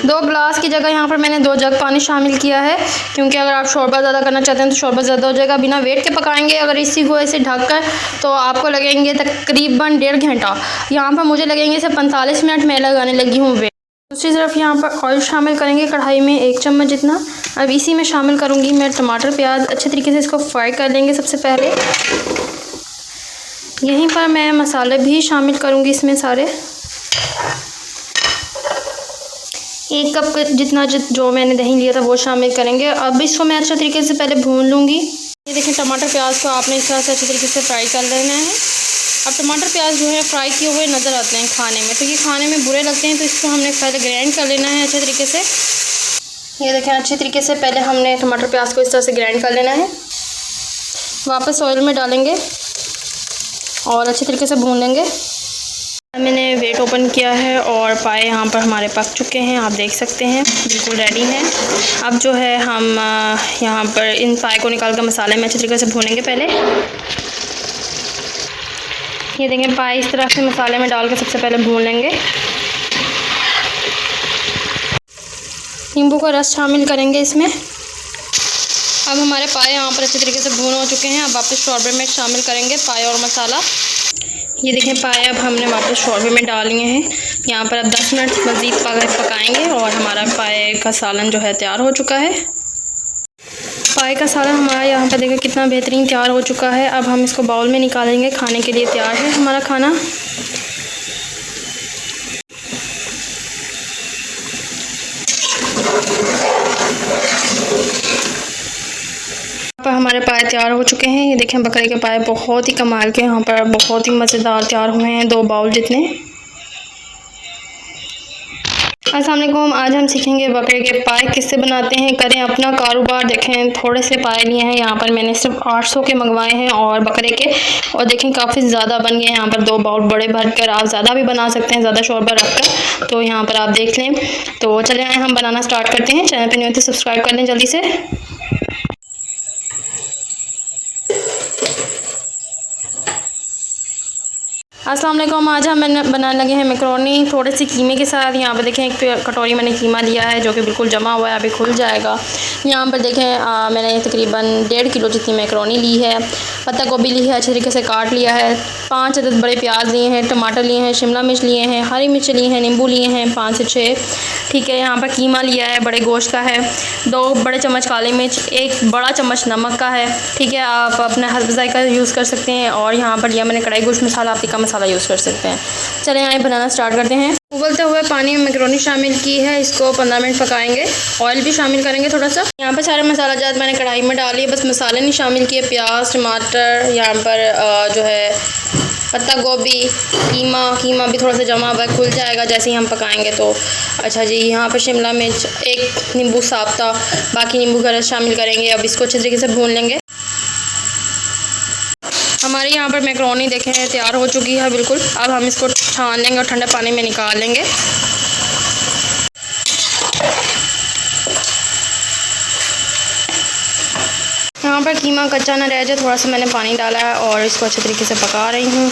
2 गिलास की जगह यहाँ पर मैंने 2 जग पानी शामिल किया है, क्योंकि अगर आप शोरबा ज़्यादा करना चाहते हैं तो शोरबा ज़्यादा हो जाएगा। बिना वेट के पकाएंगे अगर इसी को ऐसे ढक कर तो आपको लगेंगे तकरीबन 1.5 घंटा। यहाँ पर मुझे लगेंगे इसे 45 मिनट मैं लगाने लगी हूँ वेट। दूसरी तरफ यहाँ पर ऑयल शामिल करेंगे कढ़ाई में 1 चम्मच जितना। अब इसी में शामिल करूँगी मैं टमाटर प्याज, अच्छे तरीके से इसको फ्राई कर लेंगे। सबसे पहले यहीं पर मैं मसाले भी शामिल करूँगी इसमें सारे। 1 कप जितना जो मैंने दही लिया था वो शामिल करेंगे। अब इसको मैं अच्छे तरीके से पहले भून लूँगी। ये देखें, टमाटर प्याज को आपने इस तरह से अच्छे तरीके से फ्राई कर लेना है। अब टमाटर प्याज जो है फ्राई किए हुए नज़र आते हैं खाने में, तो ये खाने में बुरे लगते हैं, तो इसको हमने पहले ग्राइंड कर लेना है अच्छे तरीके से। ये देखें, अच्छे तरीके से पहले हमने टमाटर प्याज को इस तरह से ग्राइंड कर लेना है। वापस ऑयल में डालेंगे और अच्छे तरीके से भून लेंगे। मैंने वेट ओपन किया है और पाए यहाँ पर हमारे पक चुके हैं, आप देख सकते हैं बिल्कुल रेडी हैं। अब जो है हम यहाँ पर इन पाए को निकाल कर मसाले में अच्छे तरीके से भूनेंगे पहले। ये देखें, पाए इस तरह से मसाले में डाल के सबसे पहले भून लेंगे। नींबू का रस शामिल करेंगे इसमें। अब हमारे पाए यहाँ पर अच्छे तरीके से भून हो चुके हैं। अब वापस शोरबे में शामिल करेंगे पाए और मसाला। ये देखें, पाए अब हमने वापस शोरबे में डाल लिए हैं। यहाँ पर अब 10 मिनट मज़ीद पकाएंगे और हमारा पाए का सालन जो है तैयार हो चुका है। पाए का सालन हमारा यहाँ पर देखिए कितना बेहतरीन तैयार हो चुका है। अब हम इसको बाउल में निकालेंगे, खाने के लिए तैयार है हमारा खाना। पर हमारे पाए तैयार हो चुके हैं। ये देखें, बकरे के पाए बहुत ही कमाल के यहाँ पर बहुत ही मज़ेदार तैयार हुए हैं, 2 बाउल जितने। अस्सलाम वालेकुम, आज हम सीखेंगे बकरे के पाए किससे बनाते हैं। करें अपना कारोबार। देखें, थोड़े से पाए लिए हैं, यहाँ पर मैंने सिर्फ 800 के मंगवाए हैं और बकरे के, और देखें काफ़ी ज़्यादा बन गए हैं। यहाँ पर 2 बाउल बड़े भर कर आप ज़्यादा भी बना सकते हैं, ज़्यादा शोरबा रख कर, तो यहाँ पर आप देख लें। तो चले आए हम बनाना स्टार्ट करते हैं। चैनल पर नहीं होते सब्सक्राइब कर लें जल्दी से। अस्सलाम वालेकुम, आज हम बनाने लगे हैं मैकरोनी थोड़े से कीमे के साथ। यहाँ पर देखें, एक कटोरी मैंने कीमा लिया है जो कि बिल्कुल जमा हुआ है, अभी खुल जाएगा। यहाँ पर देखें मैंने तकरीबन 1.5 किलो जितनी मैकरोनी ली है। पत्ता गोभी ली है, अच्छे तरीके से काट लिया है। 5 अदद बड़े प्याज लिए हैं, टमाटर लिए हैं, शिमला मिर्च लिए हैं, हरी मिर्च लिए हैं, नींबू लिए हैं 5 से 6। ठीक है, यहाँ पर कीमा लिया है, बड़े गोश्त का है। 2 बड़े चम्मच काली मिर्च, 1 बड़ा चम्मच नमक का है। ठीक है, आप अपने हस्ब ज़ायक़ा यूज़ कर सकते हैं। और यहाँ पर लिया मैंने कढ़ाई गोश्त मसाला, आप टिक्का मसाला यूज़ कर सकते हैं। चलें आए बनाना स्टार्ट करते हैं। उबलते हुए पानी में मैकरोनी शामिल की है, इसको 15 मिनट पकाएंगे। ऑयल भी शामिल करेंगे थोड़ा सा। यहाँ पर सारे मसाला जात मैंने कढ़ाई में डाली है, बस मसाले नहीं शामिल किए। प्याज, टमाटर, यहाँ पर जो है पत्ता गोभी, कीमा भी थोड़ा सा जमा हुआ खुल जाएगा जैसे ही हम पकाएंगे तो। अच्छा जी, यहाँ पर शिमला मिर्च, 1 नींबू साब्ता, बाकी नींबू का रस शामिल करेंगे। अब इसको अच्छे तरीके से भून लेंगे। हमारे यहाँ पर मैकरोनी देखें तैयार हो चुकी है बिल्कुल। अब हम इसको छान लेंगे और ठंडे पानी में निकाल लेंगे। यहाँ पर कीमा कच्चा ना रह जाए, थोड़ा सा मैंने पानी डाला है और इसको अच्छे तरीके से पका रही हूँ।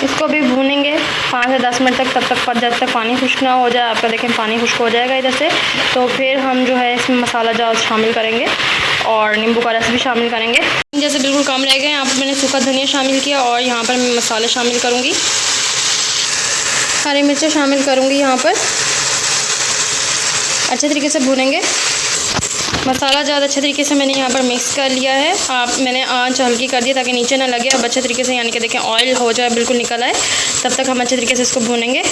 इसको भी भूनेंगे 5 से 10 मिनट तक, जब तक पानी खुश्क ना हो जाए। आपका देखें पानी खुश्क हो जाएगा इधर से, तो फिर हम जो है इसमें मसाला जात शामिल करेंगे और नींबू का रस भी शामिल करेंगे। जैसे बिल्कुल कम रह गए। यहाँ पर मैंने सूखा धनिया शामिल किया और यहाँ पर मैं मसाले शामिल करूँगी। हरी मिर्चें शामिल करूँगी। यहाँ पर अच्छे तरीके से भूनेंगे। मसाला ज़्यादा अच्छे तरीके से मैंने यहाँ पर मिक्स कर लिया है। मैंने आंच हल्की कर दी ताकि नीचे ना लगे। अब अच्छे तरीके से यानी कि देखें ऑयल हो जाए, बिल्कुल निकल आए, तब तक हम अच्छे तरीके से इसको भूनेंगे।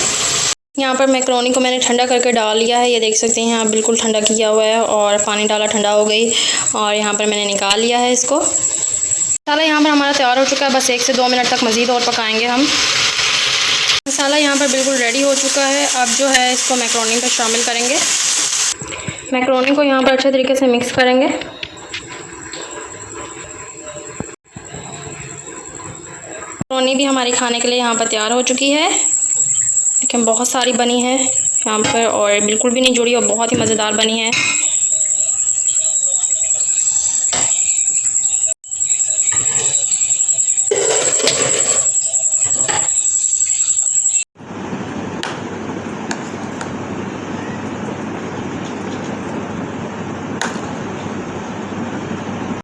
यहाँ पर मैकरोनी को मैंने ठंडा करके डाल लिया है, ये देख सकते हैं यहाँ बिल्कुल ठंडा किया हुआ है और पानी डाला, ठंडा हो गई और यहाँ पर मैंने निकाल लिया है इसको। मसाला यहाँ पर हमारा तैयार हो चुका है, बस 1 से 2 मिनट तक मज़ीद और पकाएंगे हम। मसाला यहाँ पर बिल्कुल रेडी हो चुका है। अब जो है इसको मैकरोनी पर शामिल करेंगे। मैकरोनी को यहाँ पर अच्छे तरीके से मिक्स करेंगे। मैकरोनी भी हमारी खाने के लिए यहाँ पर तैयार हो चुकी है। लेकिन बहुत सारी बनी है यहाँ पर और बिल्कुल भी नहीं जुड़ी और बहुत ही मज़ेदार बनी है।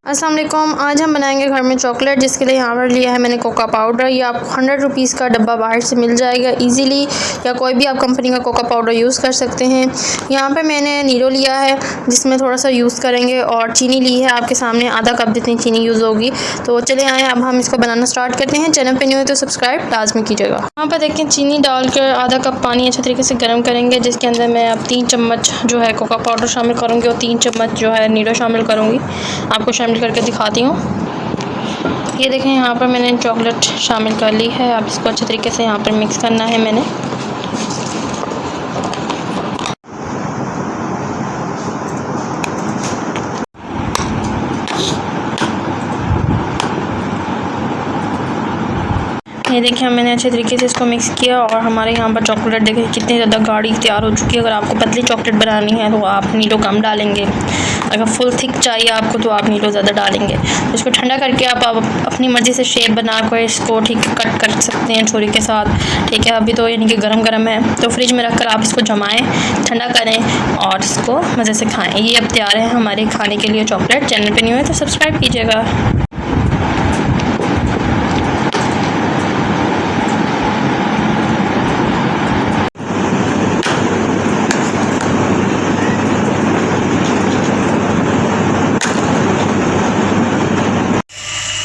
अस्सलाम वालेकुम। आज हम बनाएंगे घर में चॉकलेट, जिसके लिए यहाँ पर लिया है मैंने कोका पाउडर। ये आपको 100 रुपीज़ का डब्बा बाहर से मिल जाएगा इजीली, या कोई भी आप कंपनी का कोका पाउडर यूज़ कर सकते हैं। यहाँ पे मैंने नीरो लिया है जिसमें थोड़ा सा यूज़ करेंगे, और चीनी ली है आपके सामने, आधा कप जितनी चीनी यूज़ होगी। तो चले आए अब हम इसको बनाना स्टार्ट करते हैं। चैनल पर न्यू है तो सब्सक्राइब लाजमी कीजिएगा। यहाँ पर देखें, चीनी डालकर आधा कप पानी अच्छे तरीके से गर्म करेंगे, जिसके अंदर मैं अब 3 चम्मच जो है कोका पाउडर शामिल करूँगी और 3 चम्मच जो है नीरो शामिल करूँगी। आपको शामिल करके दिखाती हूँ। ये देखें, यहाँ पर मैंने चॉकलेट शामिल कर ली है। अब इसको अच्छे तरीके से यहाँ पर मिक्स करना है मैंने। ये देखिए, मैंने अच्छे तरीके से इसको मिक्स किया, और हमारे यहाँ पर चॉकलेट देखिए कितनी ज़्यादा गाढ़ी तैयार हो चुकी है। अगर आपको पतली चॉकलेट बनानी है तो आप नीरो कम डालेंगे, अगर फुल थिक चाहिए आपको तो आप नीरो ज़्यादा डालेंगे। तो इसको ठंडा करके आप अपनी मर्ज़ी से शेप बनाकर इसको ठीक कट कर सकते हैं छुरी के साथ। ठीक है, अभी तो यानी कि गरम है, तो फ्रिज में रख कर आप इसको जमाएँ, ठंडा करें और इसको मज़े से खाएँ। ये अब तैयार है हमारे खाने के लिए चॉकलेट। चैनल पर न्यू है तो सब्सक्राइब कीजिएगा।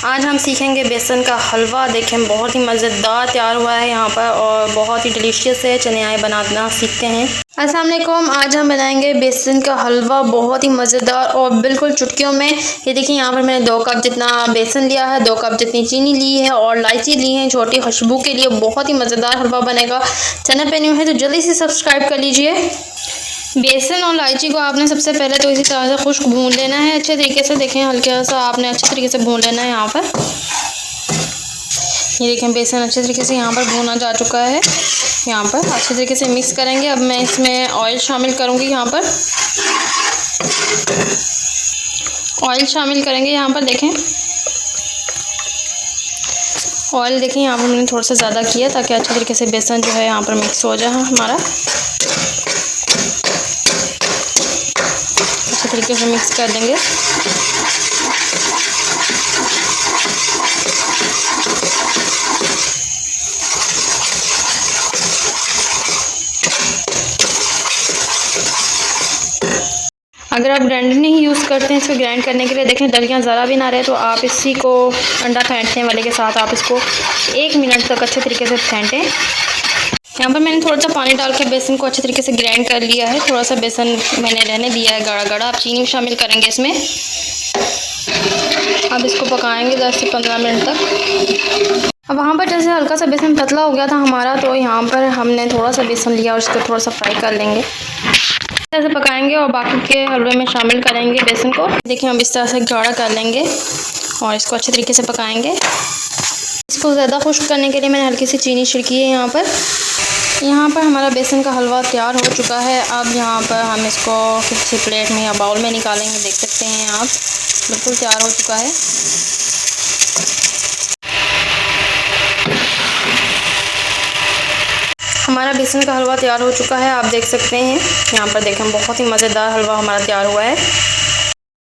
आज हम सीखेंगे बेसन का हलवा। देखें, बहुत ही मज़ेदार तैयार हुआ है यहाँ पर, और बहुत ही डिलीशियस है। चने आए बनाना सीखते हैं। अस्सलाम वालेकुम। आज हम बनाएंगे बेसन का हलवा, बहुत ही मज़ेदार और बिल्कुल चुटकियों में। ये देखिए, यहाँ पर मैंने 2 कप जितना बेसन लिया है, 2 कप जितनी चीनी ली है, और इलायची ली है छोटी खुशबू के लिए। बहुत ही मज़ेदार हलवा बनेगा। चैनल पे न्यू है तो जल्दी से सब्सक्राइब कर लीजिए। बेसन और इलायची को आपने सबसे पहले तो इसी तरह से खुश्क भून लेना है अच्छे तरीके से। देखें, हल्का सा आपने अच्छे तरीके से भून लेना है। यहाँ पर ये देखें, बेसन अच्छे तरीके से यहाँ पर भूना जा चुका है। यहाँ पर अच्छे तरीके से मिक्स करेंगे। अब मैं इसमें ऑयल शामिल करूँगी। यहाँ पर ऑयल शामिल करेंगे। यहाँ पर देखें, ऑयल देखें यहाँ पर मैंने थोड़ा सा ज़्यादा किया ताकि अच्छे तरीके से बेसन जो है यहाँ पर मिक्स हो जाए हमारा। अच्छे तरीके से मिक्स कर देंगे। अगर आप ग्राइंडर नहीं यूज़ करते हैं इसको ग्राइंड करने के लिए, देखें डलियाँ ज़रा भी ना रहे, तो आप इसी को अंडा फेंटने वाले के साथ आप इसको 1 मिनट तक अच्छे तरीके से फेंटें। यहाँ पर मैंने थोड़ा सा पानी डाल के बेसन को अच्छे तरीके से ग्राइंड कर लिया है। थोड़ा सा बेसन मैंने रहने दिया है गाढ़ा गाढ़ा। आप चीनी शामिल करेंगे इसमें। अब इसको पकाएंगे 10 से 15 मिनट तक। अब वहाँ पर जैसे हल्का सा बेसन पतला हो गया था हमारा, तो यहाँ पर हमने थोड़ा सा बेसन लिया और इसको थोड़ा सा फ्राई कर लेंगे। ऐसे पकाएंगे और बाकी के हलवे में शामिल करेंगे बेसन को। देखिए, हम इस तरह से गाढ़ा कर लेंगे और इसको अच्छे तरीके से पकाएंगे। इसको ज़्यादा खुश्क करने के लिए मैंने हल्की सी चीनी छिड़की है यहाँ पर। यहाँ पर हमारा बेसन का हलवा तैयार हो चुका है। अब यहाँ पर हम इसको किसी प्लेट में या बाउल में निकालेंगे। देख सकते हैं आप, बिल्कुल तैयार हो चुका है। हमारा बेसन का हलवा तैयार हो चुका है, आप देख सकते हैं। यहाँ पर देखें, बहुत ही मज़ेदार हलवा हमारा तैयार हुआ है।